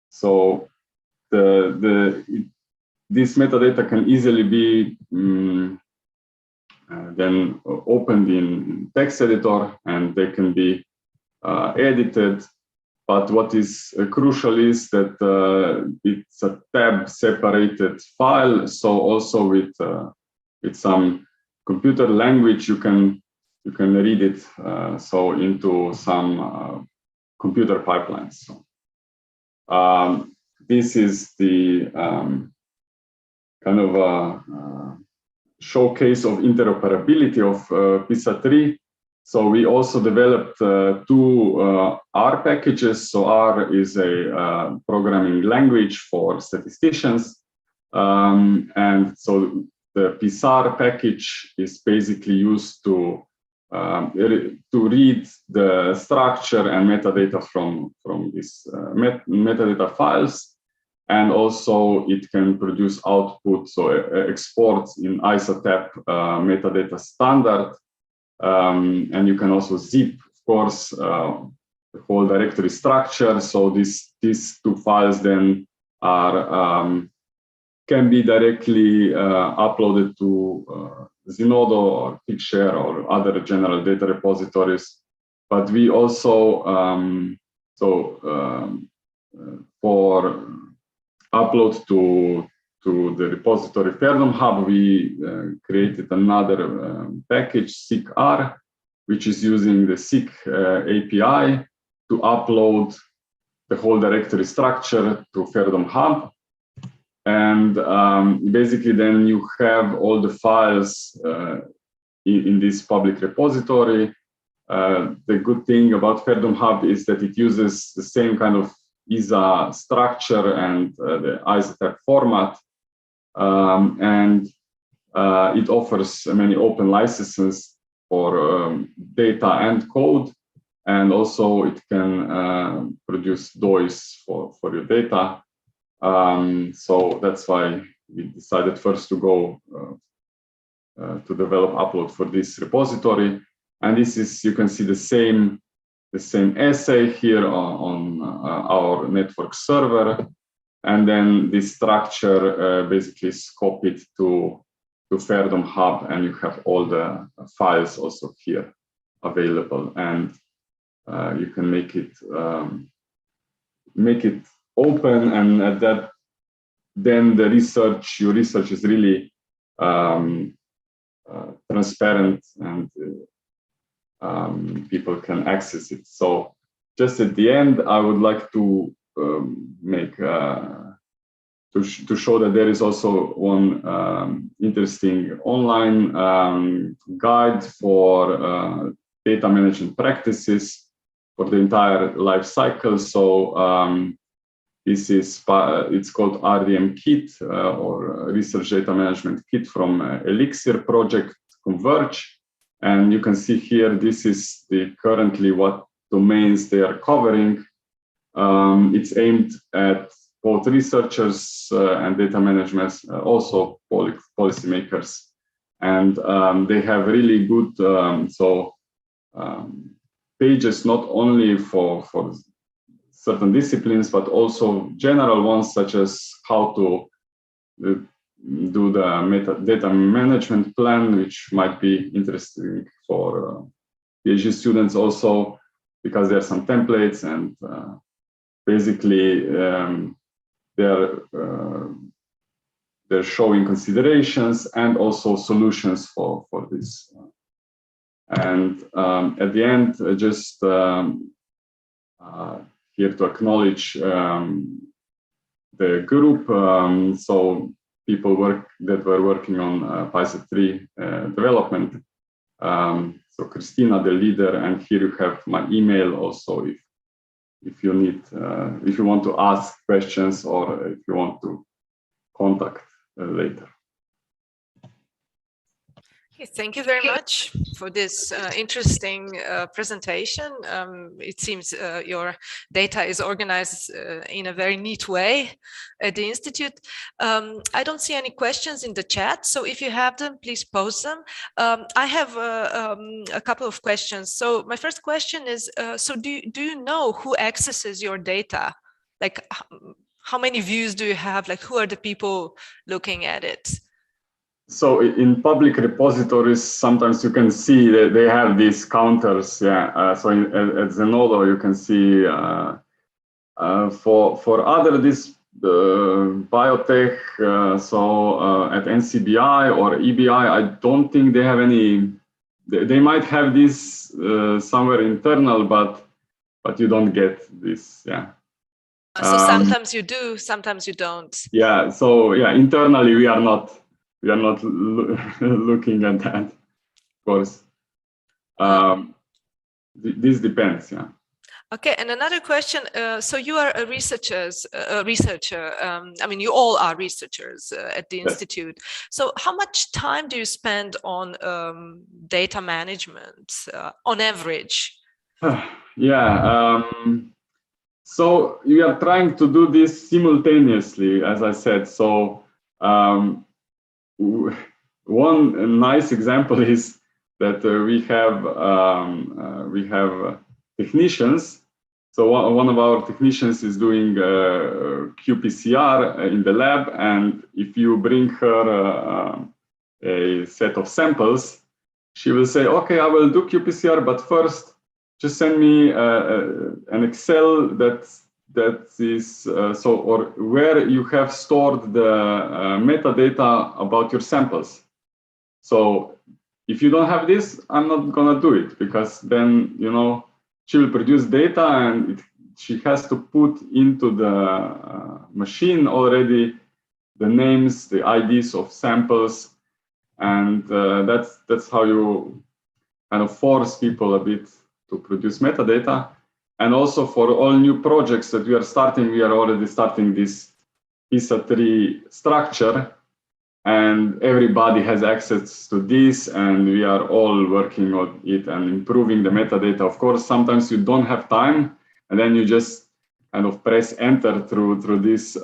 so this metadata can easily be then opened in text editor, and they can be edited. But what is crucial is that it's a tab separated file. So also with some computer language, you can read it so into some computer pipelines. So, this is the kind of a showcase of interoperability of PISA-3. So we also developed two R packages. So R is a programming language for statisticians. And so the PISAR package is basically used to read the structure and metadata from these metadata files. And also it can produce output, so exports in ISATAP metadata standard. And you can also zip, of course, the whole directory structure. So these two files then are can be directly uploaded to Zenodo or Picshare or other general data repositories. But we also for upload to the repository Findable Hub, we created another package, SIG-R, which is using the SIG API to upload the whole directory structure to Findable Hub. And basically then you have all the files in this public repository. The good thing about Findable Hub is that it uses the same kind of ISA structure and the ISATAP format. And it offers many open licenses for data and code. And also it can produce DOIs for your data. So that's why we decided first to go to develop upload for this repository. And this is, you can see the same essay here on our network server. And then this structure basically is copied to Fairdom Hub, and you have all the files also here available. And you can make it open, and at that, then your research is really transparent, and people can access it. So just at the end, I would like to make to show that there is also one interesting online guide for data management practices for the entire life cycle. So this is it's called RDM Kit or Research Data Management Kit from Elixir project Converge, and you can see here this is currently what domains they are covering. It's aimed at both researchers and data managers, also policymakers, and they have really good pages not only for certain disciplines, but also general ones such as how to do the metadata management plan, which might be interesting for PhD students also, because there are some templates, and basically they're showing considerations and also solutions for this. And at the end, just here to acknowledge the group. So people that were working on PyZ3 development. So Christina, the leader, and here you have my email also if you need, if you want to ask questions or if you want to contact later. Okay, thank you very much for this interesting presentation. It seems your data is organized in a very neat way at the Institute. I don't see any questions in the chat, so if you have them, please post them. I have a couple of questions. So my first question is, so do you know who accesses your data? Like, how many views do you have? Like, who are the people looking at it? So in public repositories, sometimes you can see that they have these counters. Yeah. So at Zenodo, you can see for other biotech. So at NCBI or EBI, I don't think they have any. They might have this somewhere internal, but you don't get this. Yeah. So sometimes you do, sometimes you don't. Yeah. So yeah, internally we are not looking at that, of course. This depends, yeah. Okay, and another question. So you are a researcher. I mean, you all are researchers at the Institute. So how much time do you spend on data management on average? Yeah. So we are trying to do this simultaneously, as I said. So one nice example is that we have technicians. So one of our technicians is doing qPCR in the lab, and if you bring her a set of samples, she will say, "Okay, I will do qPCR, but first, just send me an Excel that is or where you have stored the metadata about your samples. So if you don't have this, I'm not gonna do it, because then she will produce data and she has to put into the machine already the names, the IDs of samples, and that's how you kind of force people a bit to produce metadata. And also for all new projects that we are starting, we are already starting this PISA-3 structure, and everybody has access to this, and we are all working on it and improving the metadata. Of course, sometimes you don't have time, and then you just kind of press enter through this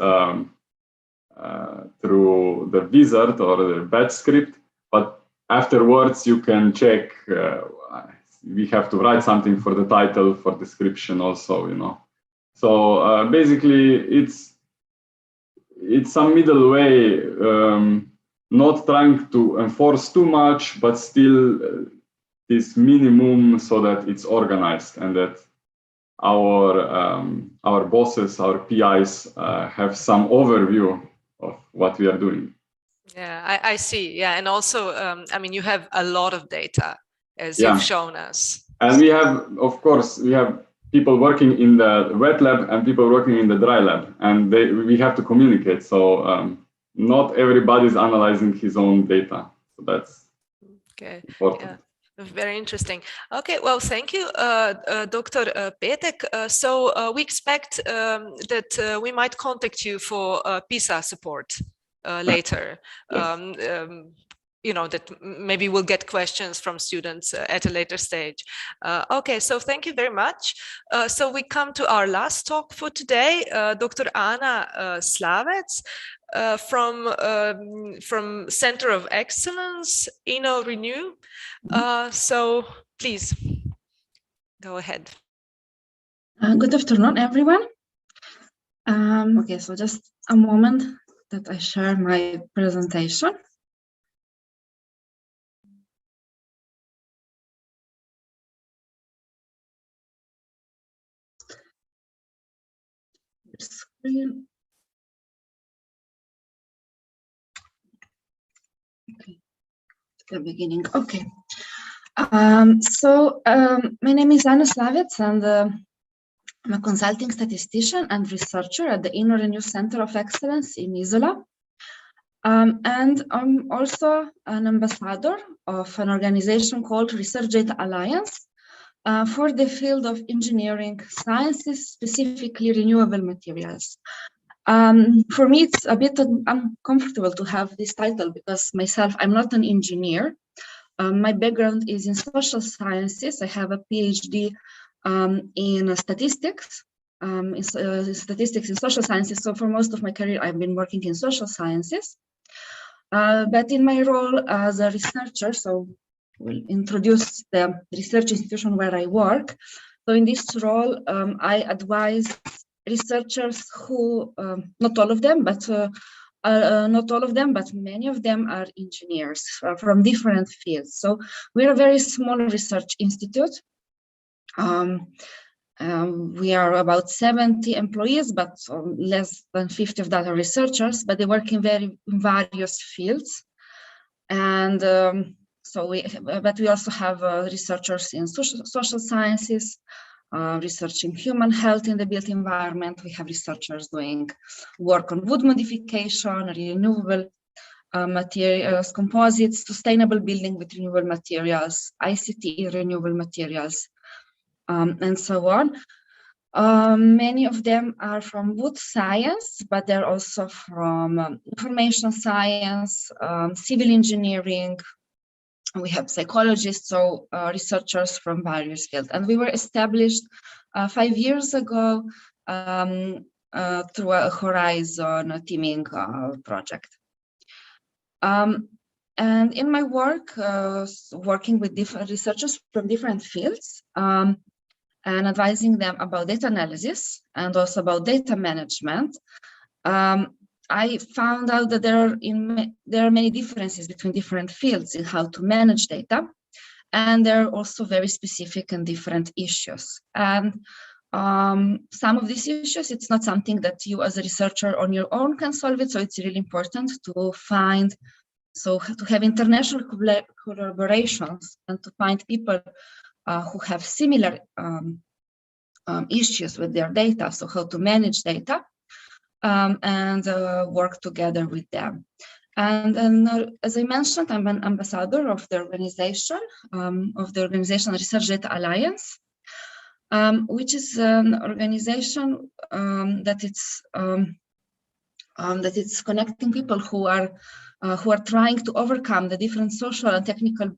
through the wizard or the batch script, but afterwards you can check. We have to write something for the title, for description also, you know. So basically, it's some middle way, not trying to enforce too much, but still this minimum so that it's organized and that our bosses, our PIs have some overview of what we are doing. Yeah, I see. Yeah, and also, I mean, you have a lot of data, as you've shown us. And we have, of course, we have people working in the wet lab and people working in the dry lab, and we have to communicate. So not everybody's analyzing his own data. So that's important. Yeah. Very interesting. Okay, well, thank you, Dr. Petek. So we expect that we might contact you for PISA support later. Yes. You know, that maybe we'll get questions from students at a later stage. Okay, so thank you very much. So we come to our last talk for today, Dr. Anna Slavec. From Center of Excellence, Renew. So please go ahead. Good afternoon, everyone. Okay, so just a moment that I share my presentation. Screen. Okay, the beginning. Okay. My name is Anna Slavec, and I'm a consulting statistician and researcher at the Renew Center of Excellence in Isola. And I'm also an ambassador of an organization called Research Data Alliance for the field of engineering sciences, specifically renewable materials. For me, it's a bit uncomfortable to have this title because myself, I'm not an engineer. My background is in social sciences. I have a PhD in statistics, in social sciences. So for most of my career, I've been working in social sciences. But in my role as a researcher, so we'll introduce the research institution where I work. So in this role, I advise researchers who, not all of them, but many of them are engineers from different fields. So we're a very small research institute. We are about 70 employees, but less than 50 of that are researchers, but they work in various fields. And but we also have researchers in social sciences, researching human health in the built environment. We have researchers doing work on wood modification, renewable materials, composites, sustainable building with renewable materials, ICT renewable materials, and so on. Many of them are from wood science, but they're also from information science, civil engineering. We have psychologists, so researchers from various fields. And we were established 5 years ago through a Horizon teaming project. And in my work, working with different researchers from different fields and advising them about data analysis and also about data management, I found out that there are many differences between different fields in how to manage data, and there are also very specific and different issues. And some of these issues, it's not something that you as a researcher on your own can solve it, so it's really important to find, so to have international collaborations and to find people who have similar issues with their data, so how to manage data. And work together with them. And as I mentioned, I'm an ambassador of the organization Research Data Alliance, which is an organization that it's connecting people who are trying to overcome the different social and technical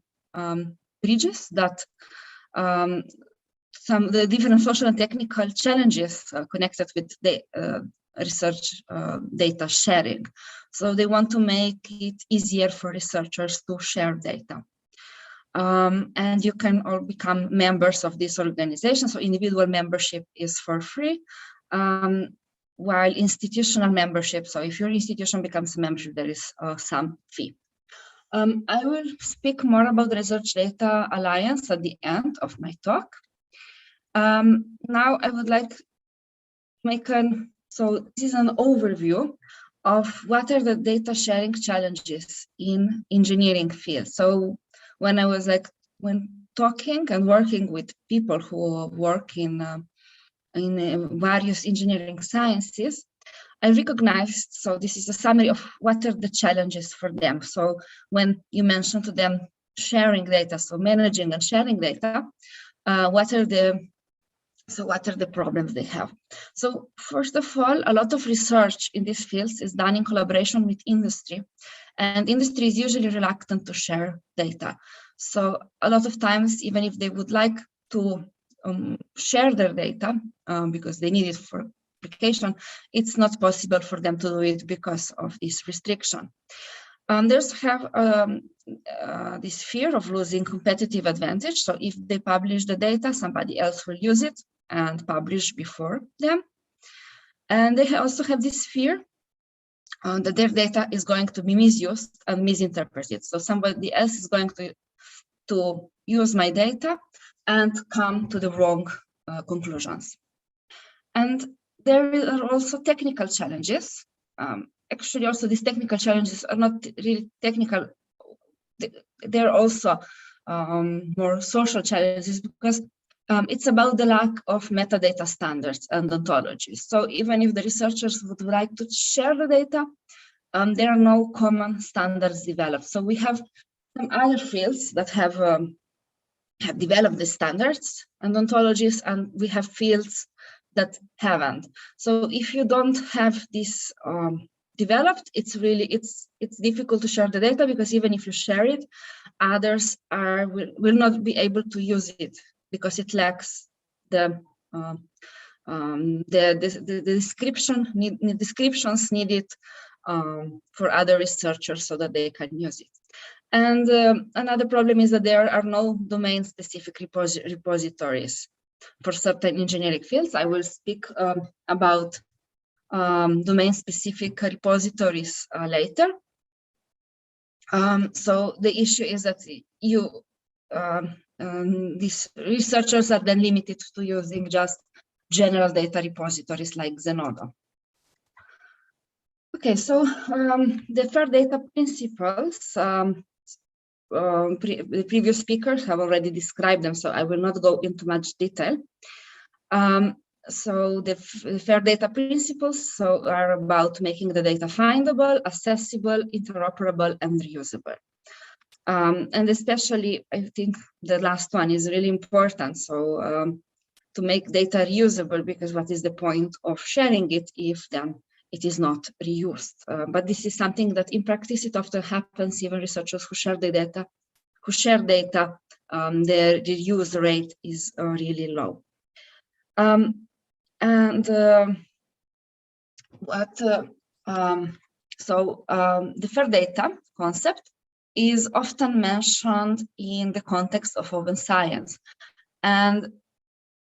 bridges that the different social and technical challenges connected with the research data sharing. So they want to make it easier for researchers to share data. And you can all become members of this organization. So individual membership is for free, while institutional membership, so if your institution becomes a membership, there is some fee. I will speak more about the Research Data Alliance at the end of my talk. Now I would like to make so this is an overview of what are the data sharing challenges in engineering field. So when I was when talking and working with people who work in various engineering sciences, I recognized, so this is a summary of what are the challenges for them. So when you mention to them sharing data, so managing and sharing data, what are the problems they have? So first of all, a lot of research in these fields is done in collaboration with industry, and industry is usually reluctant to share data. So a lot of times, even if they would like to share their data because they need it for application, it's not possible for them to do it because of this restriction. There's this fear of losing competitive advantage. So if they publish the data, somebody else will use it and publish before them. And they also have this fear that their data is going to be misused and misinterpreted. So somebody else is going to use my data and come to the wrong conclusions. And there are also technical challenges. Actually, also these technical challenges are not really technical. They're also more social challenges because it's about the lack of metadata standards and ontologies. So even if the researchers would like to share the data, there are no common standards developed. So we have some other fields that have developed the standards and ontologies, and we have fields that haven't. So if you don't have this developed, it's difficult to share the data, because even if you share it, others will not be able to use it because it lacks the descriptions needed for other researchers so that they can use it. And another problem is that there are no domain-specific repositories for certain engineering fields. I will speak about domain-specific repositories later. So the issue is that these researchers are then limited to using just general data repositories like Zenodo. Okay, so the fair data principles, the previous speakers have already described them, so I will not go into much detail. So the fair data principles are about making the data findable, accessible, interoperable, and reusable. And especially, I think the last one is really important. So to make data reusable, because what is the point of sharing it if then it is not reused? But this is something that in practice it often happens. Even researchers who share data, their reuse rate is really low. The fair data concept is often mentioned in the context of open science. And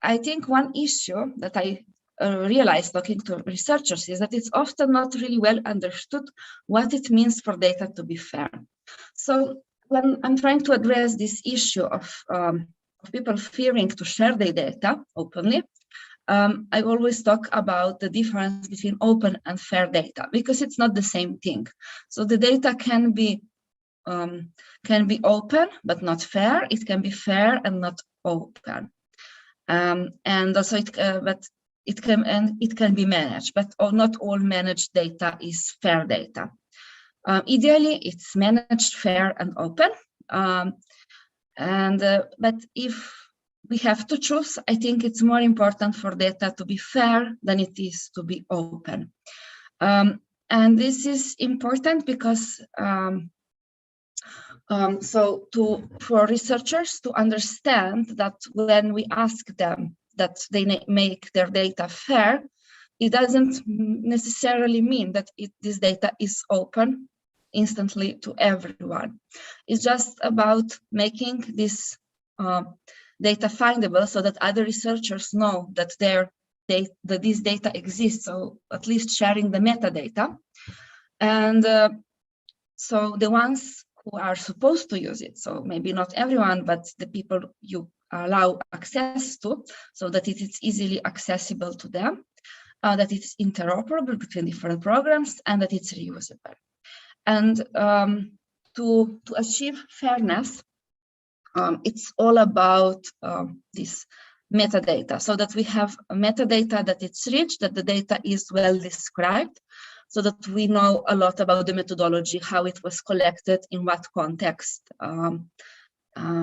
I think one issue that I realized talking to researchers is that it's often not really well understood what it means for data to be fair. So when I'm trying to address this issue of people fearing to share their data openly, I always talk about the difference between open and fair data, because it's not the same thing. So the data can be open but not fair. It can be fair and not open, and also it can be managed. But not all managed data is fair data. Ideally, it's managed, fair, and open. But if we have to choose, I think it's more important for data to be fair than it is to be open. And this is important because So for researchers to understand that when we ask them that they make their data fair, it doesn't necessarily mean that this data is open instantly to everyone. It's just about making this data findable so that other researchers know that this data exists, so at least sharing the metadata. And so the ones who are supposed to use it, so maybe not everyone, but the people you allow access to, so that it is easily accessible to them, that it's interoperable between different programs, and that it's reusable. And to achieve fairness, it's all about this metadata, so that we have a metadata that it's rich, that the data is well described, so that we know a lot about the methodology, how it was collected, in what context.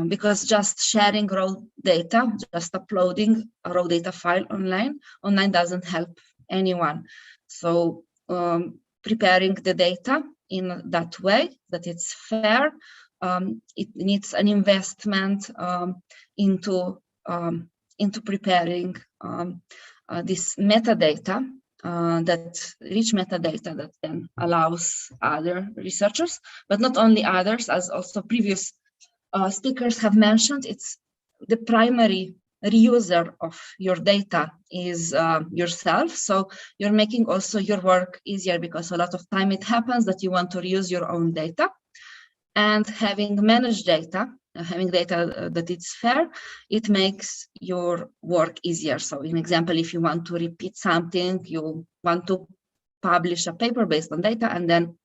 Because just sharing raw data, just uploading a raw data file online doesn't help anyone. So preparing the data in that way, that it's fair, it needs an investment into preparing this metadata, that rich metadata that then allows other researchers, but not only others, as also previous speakers have mentioned, it's the primary reuser of your data is yourself. So you're making also your work easier, because a lot of time it happens that you want to reuse your own data, and having managed data, having data that it's fair, it makes your work easier. So in example, if you want to repeat something, you want to publish a paper based on data, and then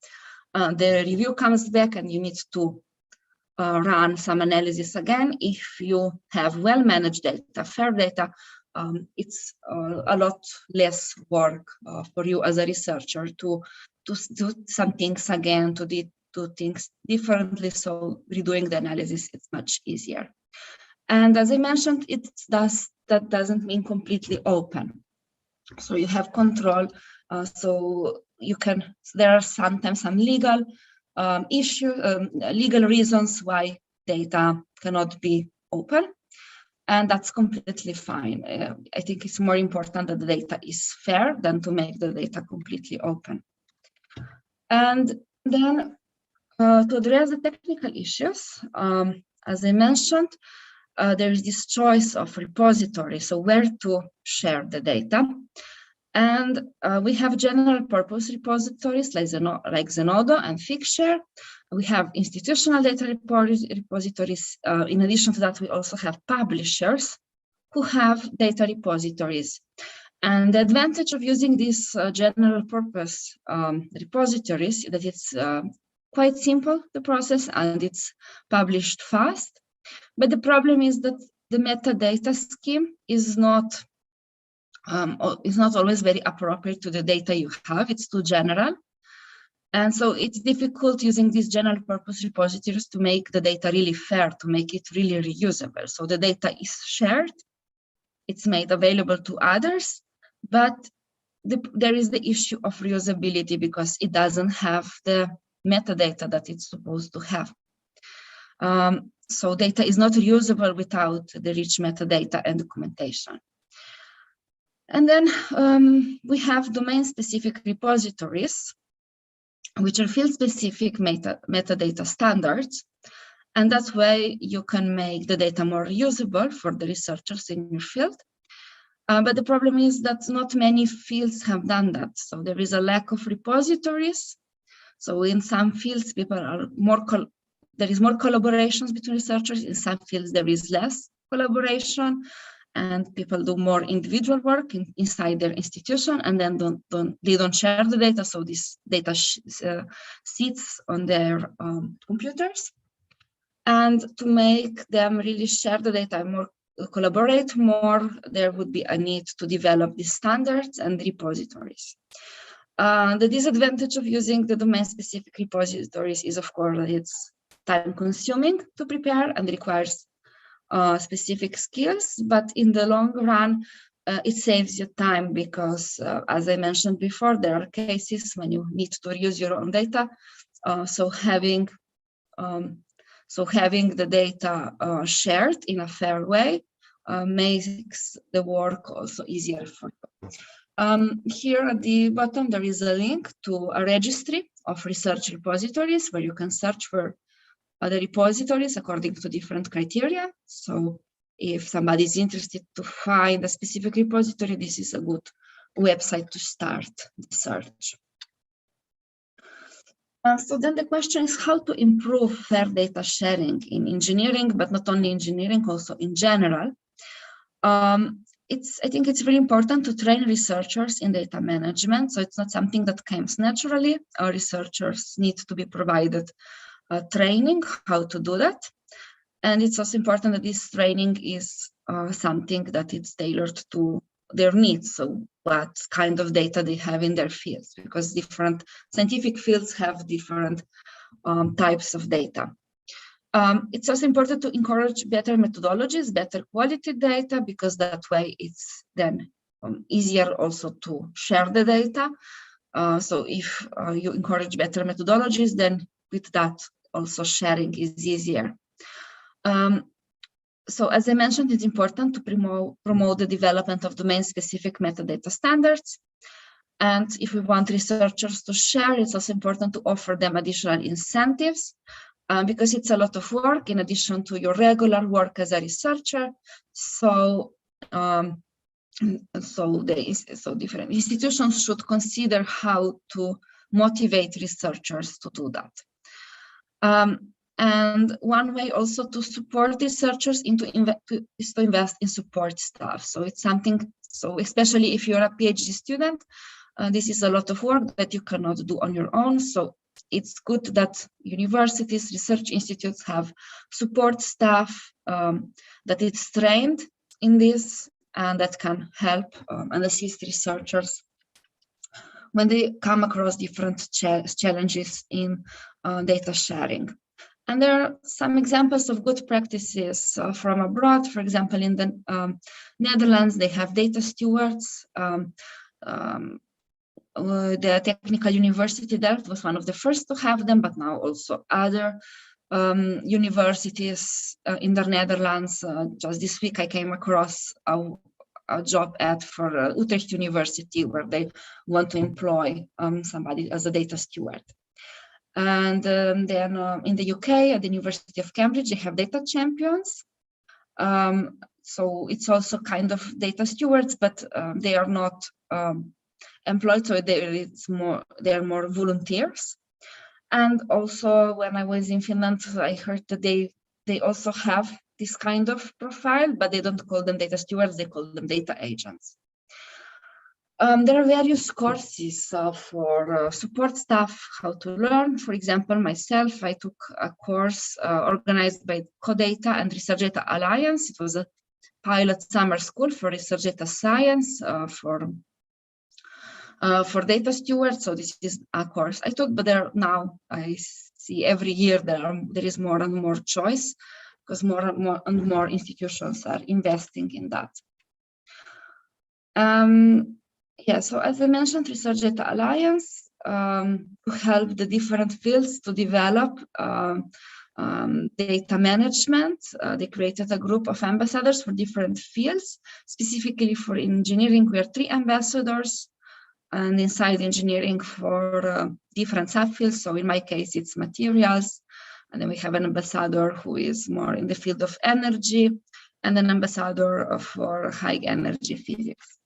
the review comes back and you need to run some analysis again. If you have well-managed data, fair data, it's a lot less work for you as a researcher to do some things again, to do things differently. So redoing the analysis, it's much easier. And as I mentioned, that doesn't mean completely open. So you have control. So you can, there are sometimes some legal legal reasons why data cannot be open, and that's completely fine. I think it's more important that the data is fair than to make the data completely open. And then to address the technical issues, as I mentioned, there is this choice of repository, so where to share the data. And we have general purpose repositories like Zenodo and Figshare. We have institutional data repositories. In addition to that, we also have publishers who have data repositories. And the advantage of using these general purpose repositories is that it's quite simple, the process, and it's published fast. But the problem is that the metadata scheme is not always very appropriate to the data you have. It's too general. And so it's difficult using these general purpose repositories to make the data really fair, to make it really reusable. So the data is shared, it's made available to others, but there is the issue of reusability because it doesn't have the metadata that it's supposed to have. So data is not reusable without the rich metadata and documentation. And then we have domain-specific repositories, which are field-specific metadata standards. And that way you can make the data more usable for the researchers in your field. But the problem is that not many fields have done that. So there is a lack of repositories. So in some fields, there is more collaborations between researchers. In some fields, there is less collaboration, and people do more individual work inside their institution, and then they don't share the data. So this data sits on their computers. And to make them really share the data and more collaborate more, there would be a need to develop these standards and repositories. The disadvantage of using the domain-specific repositories is, of course, that it's time-consuming to prepare and requires specific skills, but in the long run, it saves you time because, as I mentioned before, there are cases when you need to reuse your own data. So having So having the data shared in a fair way makes the work also easier for you. Here at the bottom, there is a link to a registry of research repositories where you can search for other repositories according to different criteria. So if somebody is interested to find a specific repository, this is a good website to start the search. So then the question is how to improve fair data sharing in engineering, but not only engineering, also in general. I think it's very important to train researchers in data management. So it's not something that comes naturally. Our researchers need to be provided training how to do that. And it's also important that this training is something that it's tailored to their needs. So what kind of data they have in their fields, because different scientific fields have different types of data. It's also important to encourage better methodologies, better quality data, because that way it's then easier also to share the data. So if you encourage better methodologies, then with that also sharing is easier. So as I mentioned, it's important to promote the development of domain-specific metadata standards. And if we want researchers to share, it's also important to offer them additional incentives because it's a lot of work in addition to your regular work as a researcher. So, different institutions should consider how to motivate researchers to do that. And one way also to support researchers is to invest in support staff. So it's something, so especially if you're a PhD student, this is a lot of work that you cannot do on your own. So it's good that universities, research institutes have support staff that is trained in this and that can help and assist researchers when they come across different challenges in data sharing. And there are some examples of good practices from abroad. For example, in the Netherlands, they have data stewards. The Technical University Delft was one of the first to have them, but now also other universities in the Netherlands. Just this week, I came across a job ad for Utrecht University, where they want to employ somebody as a data steward. And then in the UK, at the University of Cambridge, they have data champions. So it's also kind of data stewards, but they are not employed, so they are more volunteers. And also, when I was in Finland, I heard that they also have this kind of profile, but they don't call them data stewards, they call them data agents. There are various courses for support staff, how to learn. For example, myself, I took a course organized by CoData and Research Data Alliance. It was a pilot summer school for research data science for data stewards. So this is a course I took, but now I see every year there is more and more choice because more and more institutions are investing in that. Yeah, so as I mentioned, Research Data Alliance to help the different fields to develop data management. They created a group of ambassadors for different fields. Specifically for engineering, we are 3 ambassadors, and inside engineering for different subfields. So in my case, it's materials. And then we have an ambassador who is more in the field of energy, and an ambassador for high energy physics.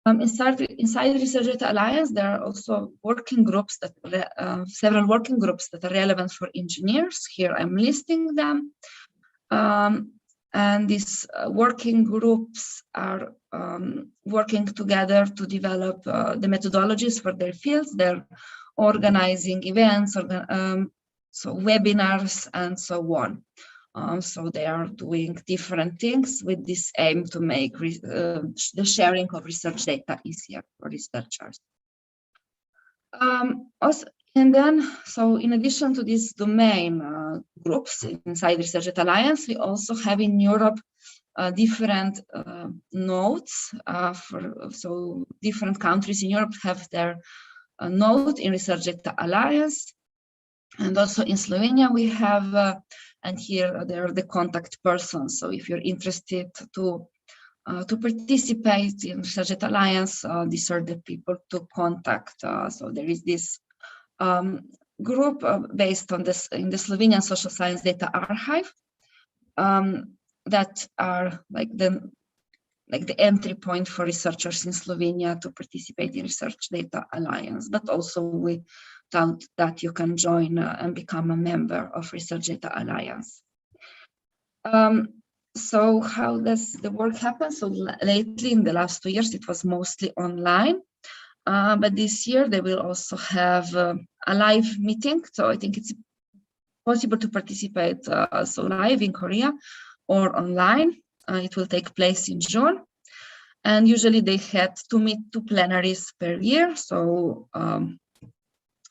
Inside Research Data Alliance, there are also working groups several working groups that are relevant for engineers. Here I'm listing them. And these working groups are working together to develop the methodologies for their fields. They're organizing events, so webinars, and so on. So they are doing different things with this aim to make the sharing of research data easier for researchers. And then, so in addition to these domain groups inside Research Data Alliance, we also have in Europe different nodes. So different countries in Europe have their node in Research Data Alliance. And also in Slovenia, we have and here they are the contact persons. So if you're interested to participate in Research Data Alliance, these are the people to contact. So there is this group based on this in the Slovenian Social Science Data Archive that are like the entry point for researchers in Slovenia to participate in Research Data Alliance. But also we thought that you can join and become a member of Research Data Alliance. So how does the work happen? So lately, in the last 2 years, it was mostly online. But this year, they will also have a live meeting. So I think it's possible to participate so live in Korea or online. It will take place in June. And usually they had to meet 2 plenaries per year. So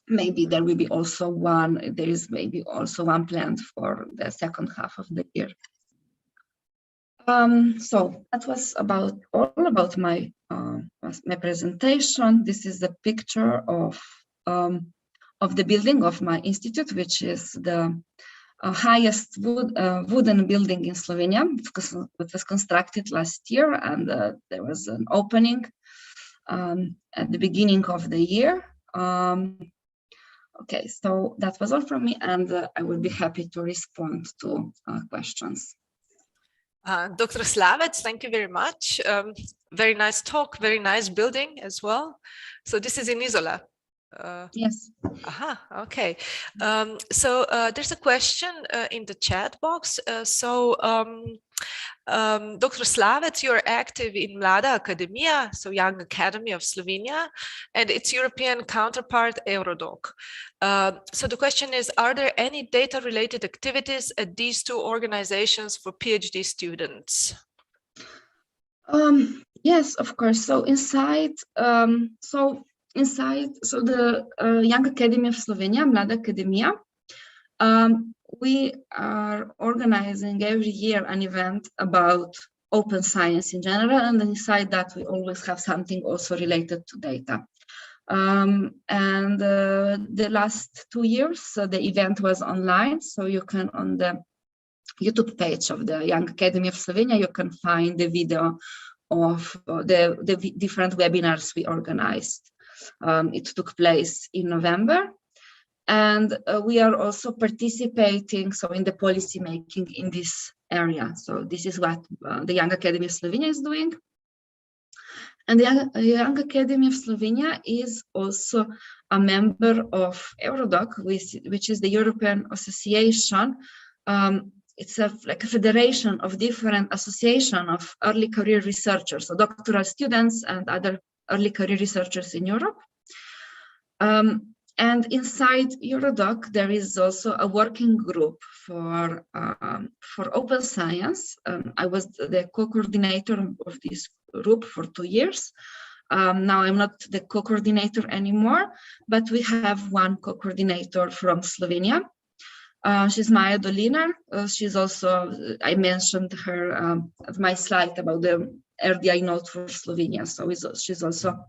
maybe there will be also one, there is maybe also one planned for the second half of the year. So that was all about my presentation. This is a picture of the building of my institute, which is the highest wooden building in Slovenia. It was constructed last year, and there was an opening at the beginning of the year. Okay, so that was all from me, and I will be happy to respond to questions. Dr. Slavec, thank you very much. Very nice talk, very nice building as well. So this is in Izola. Yes. Aha, okay. So there's a question in the chat box. Dr. Slavec, you're active in Mlada Akademija, so Young Academy of Slovenia, and its European counterpart, Eurodoc. So the question is, are there any data-related activities at these 2 organizations for PhD students? Yes, of course. So inside the Young Academy of Slovenia, Mlada Akademija, we are organizing every year an event about open science in general, and then inside that we always have something also related to data. The last 2 years, the event was online, so you can, on the YouTube page of the Young Academy of Slovenia, you can find the video of the different webinars we organized. It took place in November. And we are also participating in the policy making in this area. So this is what the Young Academy of Slovenia is doing. And the Young Academy of Slovenia is also a member of Eurodoc, which is the European Association. It's like a federation of different associations of early career researchers, so doctoral students and other early career researchers in Europe. And inside Eurodoc, there is also a working group for open science. I was the co-coordinator of this group for 2 years. Now I'm not the co-coordinator anymore, but we have one co-coordinator from Slovenia. She's Maja Dolinar. She's also, I mentioned her at my slide about the RDI note for Slovenia. So she's also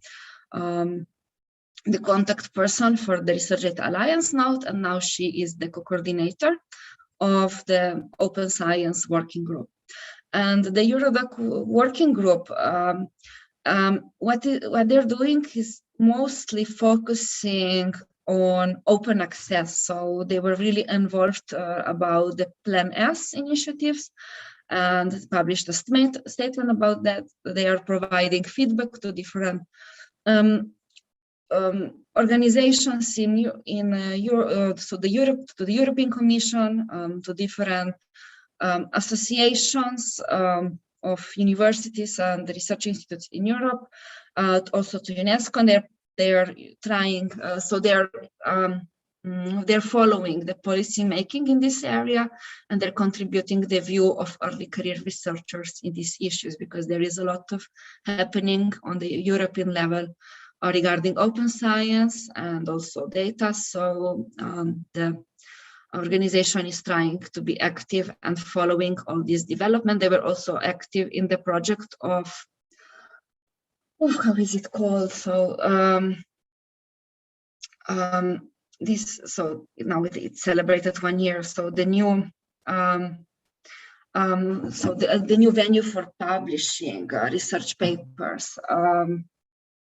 the contact person for the Research Data Alliance note, and now she is the co-coordinator of the Open Science Working Group. And the Eurodoc Working Group, what they're doing is mostly focusing on open access. So they were really involved about the Plan S initiatives and published a statement about that. They are providing feedback to different organizations in Europe, so to the European Commission, to different associations of universities and research institutes in Europe, also to UNESCO. And they're trying, so they're following the policy making in this area, and they're contributing the view of early career researchers in these issues, because there is a lot of happening on the European level regarding open science and also data. So the organization is trying to be active and following all this development. They were also active in the project of, how is it called? So so now it's celebrated 1 year. So the new So the new venue for publishing research papers,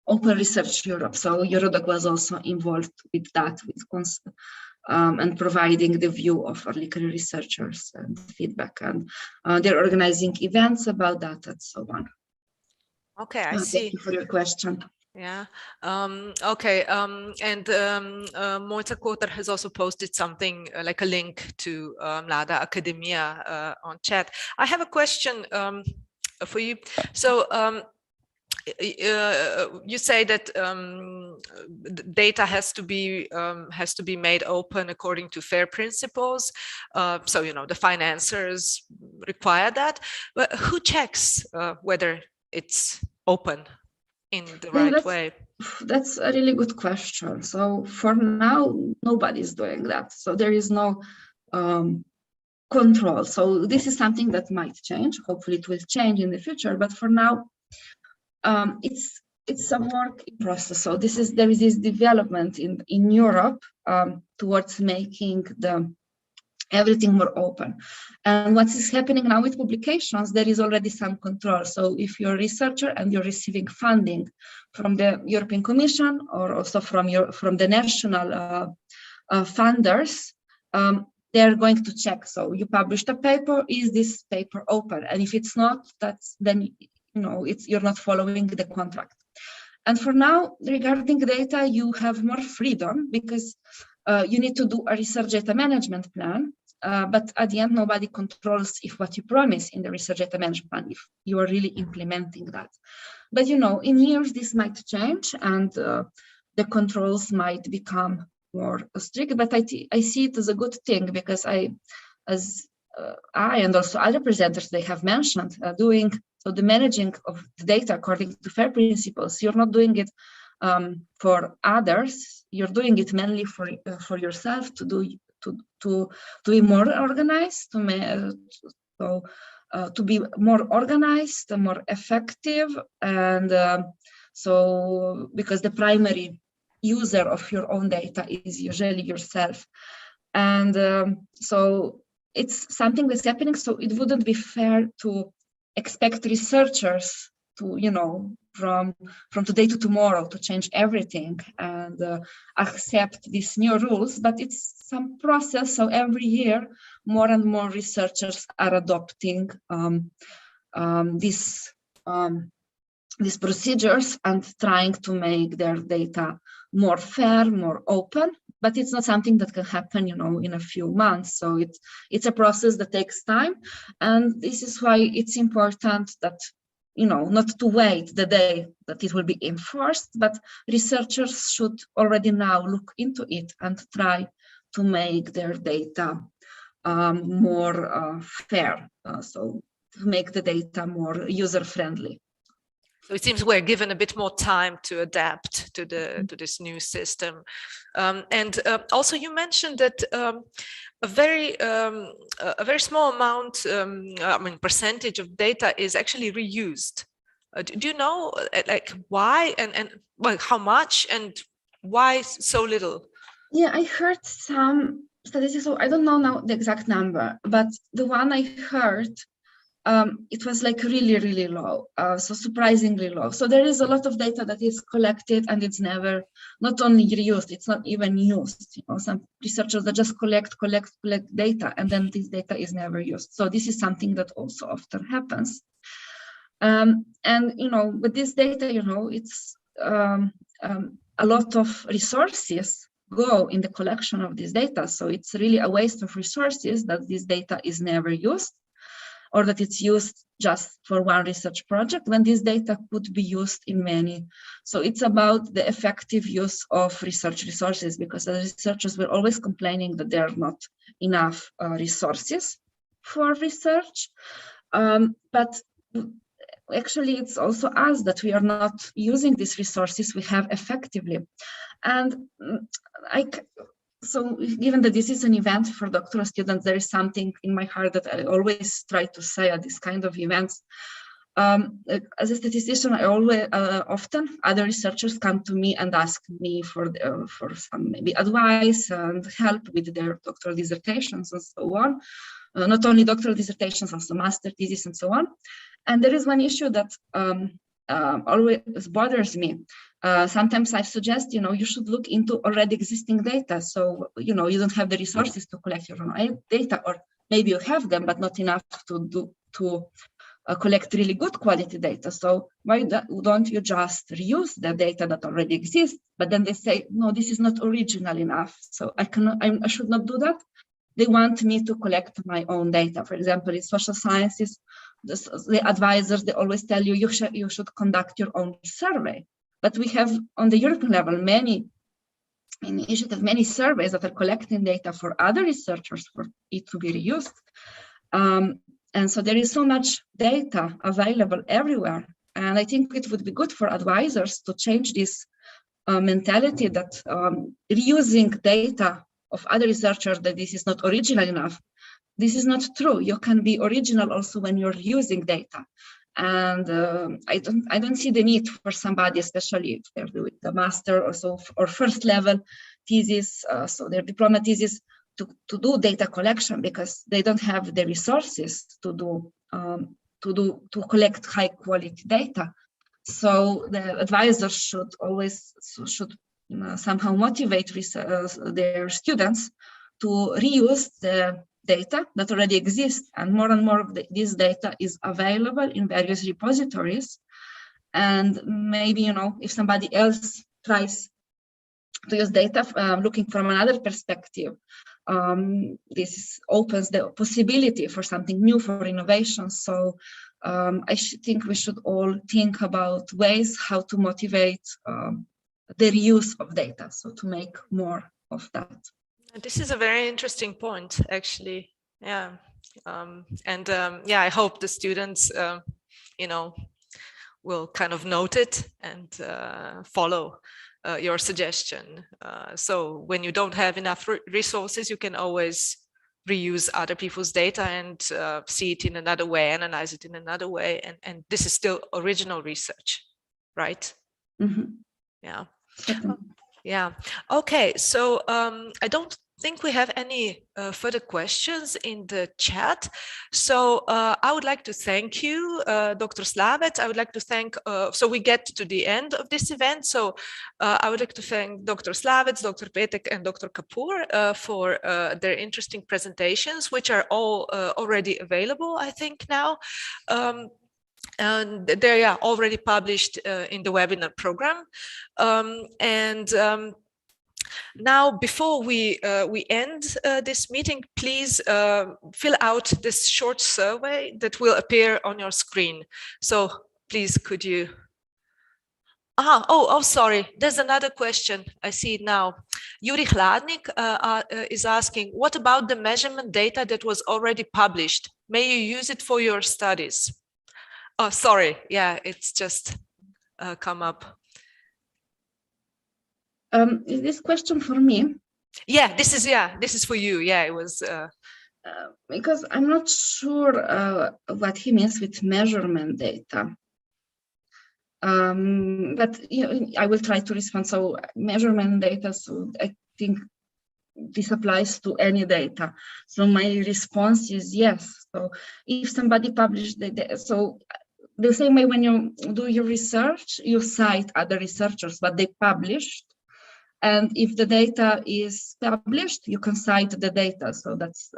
Open Research Europe. So Eurodoc was also involved with that, and providing the view of early career researchers and feedback, and they're organizing events about that and so on. Okay, I see. Thank you for your question. Yeah. Okay. Mojca Kotar has also posted something like a link to Mlada Academia on chat. I have a question for you. So you say that data has to be made open according to FAIR principles. So the financiers require that, but who checks whether it's open in the right way? That's a really good question. So for now, nobody's doing that. So there is no control. So this is something that might change. Hopefully it will change in the future, but for now, it's a work in process. So there is this development in Europe towards making everything more open. And what is happening now with publications, there is already some control. So if you're a researcher and you're receiving funding from the European Commission or also from the national funders, they're going to check. So you published a paper, is this paper open? And if it's not, then you're not following the contract. And for now, regarding data, you have more freedom because you need to do a research data management plan. But at the end, nobody controls if what you promise in the research data management plan, if you are really implementing that. But in years, this might change and the controls might become more strict. But I see it as a good thing because I and also other presenters, they have mentioned doing the managing of the data according to FAIR principles. You're not doing it for others. You're doing it mainly for yourself to be more organized, to be more organized, more effective, and so because the primary user of your own data is usually yourself, and so it's something that's happening. So it wouldn't be fair to expect researchers to, from today to tomorrow to change everything and accept these new rules, but it's some process. So every year, more and more researchers are adopting these procedures and trying to make their data more fair, more open. But it's not something that can happen, in a few months. So it's a process that takes time, and this is why it's important that not to wait the day that it will be enforced, but researchers should already now look into it and try to make their data more fair, so to make the data more user-friendly. So it seems we're given a bit more time to adapt to this new system, and also you mentioned that a very small amount, percentage of data is actually reused. Do you know why and how much and why so little? Yeah, I heard some statistics. So I don't know now the exact number, but the one I heard. It was really, really low, so surprisingly low. So there is a lot of data that is collected and it's never, not only reused, it's not even used. Some researchers that just collect data and then this data is never used. So this is something that also often happens. And, with this data, it's a lot of resources go in the collection of this data. So it's really a waste of resources that this data is never used, or that it's used just for one research project when this data could be used in many. So it's about the effective use of research resources, because the researchers were always complaining that there are not enough resources for research. But actually, it's also us that we are not using these resources we have effectively. And so given that this is an event for doctoral students, there is something in my heart that I always try to say at this kind of events. As a statistician, I always often other researchers come to me and ask me for some maybe advice and help with their doctoral dissertations and so on. not only doctoral dissertations, also master thesis and so on. And there is one issue that always bothers me. Sometimes I suggest, you should look into already existing data. So, you don't have the resources to collect your own data, or maybe you have them, but not enough to collect really good quality data. So why don't you just reuse the data that already exists? But then they say, no, this is not original enough. So I should not do that. They want me to collect my own data. For example, in social sciences, the advisors, they always tell you, you should conduct your own survey. But we have on the European level, many surveys that are collecting data for other researchers for it to be reused. And so there is so much data available everywhere. And I think it would be good for advisors to change this mentality that reusing data of other researchers, that this is not original enough. This is not true. You can be original also when you're using data. And I don't see the need for somebody, especially if they're doing the master or first level thesis, so their diploma thesis, to do data collection, because they don't have the resources to collect high quality data. So the advisors should somehow motivate their students to reuse the data that already exists, and more of this data is available in various repositories. And maybe, if somebody else tries to use data looking from another perspective, this opens the possibility for something new, for innovation. So I think we should all think about ways how to motivate the reuse of data, so to make more of that. This is a very interesting point, actually. Yeah. I hope the students, will kind of note it and follow your suggestion. So when you don't have enough resources, you can always reuse other people's data and see it in another way, analyze it in another way. And this is still original research, right? Mm-hmm. Yeah. Yeah. Okay. So I don't think we have any further questions in the chat. So I would like to thank you, Dr. Slavec. I would like to thank, so we get to the end of this event. So I would like to thank Dr. Slavec, Dr. Petek, and Dr. Kapoor for their interesting presentations, which are all already available, I think, now. And they are already published in the webinar program. Now, before we end this meeting, please fill out this short survey that will appear on your screen. So please, could you? Oh, sorry. There's another question. I see it now. Yuri Hladnik is asking, what about the measurement data that was already published? May you use it for your studies? Oh, sorry. Yeah, it's just come up. Is this question for me? Yeah, this is for you. Yeah, it was. Because I'm not sure what he means with measurement data. But I will try to respond. So measurement data, so I think this applies to any data. So my response is yes. So if somebody published the data, so the same way when you do your research, you cite other researchers, what they published. And if the data is published, you can cite the data. So that's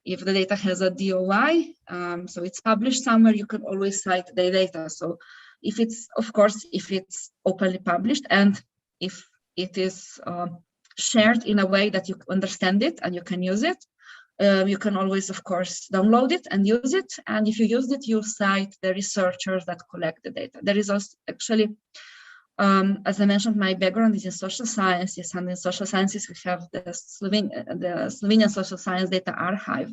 if the data has a DOI, so it's published somewhere, you can always cite the data. So if it's, of course, if it's openly published and if it is shared in a way that you understand it and you can use it, you can always, of course, download it and use it. And if you use it, you cite the researchers that collect the data. There is also actually, as I mentioned, my background is in social sciences, and in social sciences we have the Slovenian Social Science Data Archive,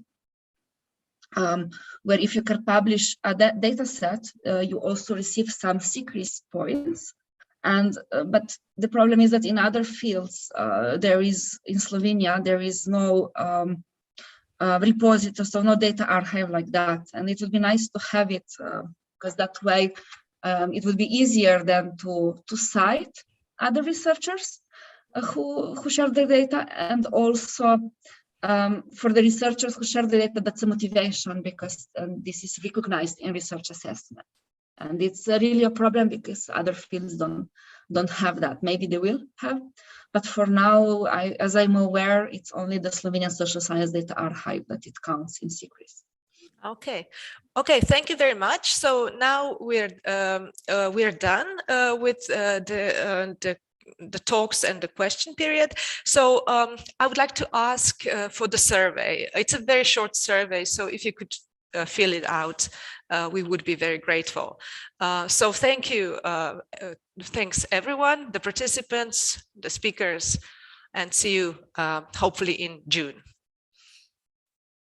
where if you can publish a data set, you also receive some secrecy points. And but the problem is that in other fields, in Slovenia, there is no repository, so no data archive like that. And it would be nice to have it, because that way it would be easier than to cite other researchers who share the data, and also for the researchers who share the data, that's a motivation, because this is recognized in research assessment. And it's really a problem because other fields don't have that. Maybe they will have, but for now, as I'm aware, it's only the Slovenian social science data archive that it counts in secrets. Okay, thank you very much. So now we're done with the talks and the question period. So I would like to ask for the survey. It's a very short survey, so if you could fill it out, we would be very grateful. So thank you. Thanks everyone, the participants, the speakers, and see you hopefully in June.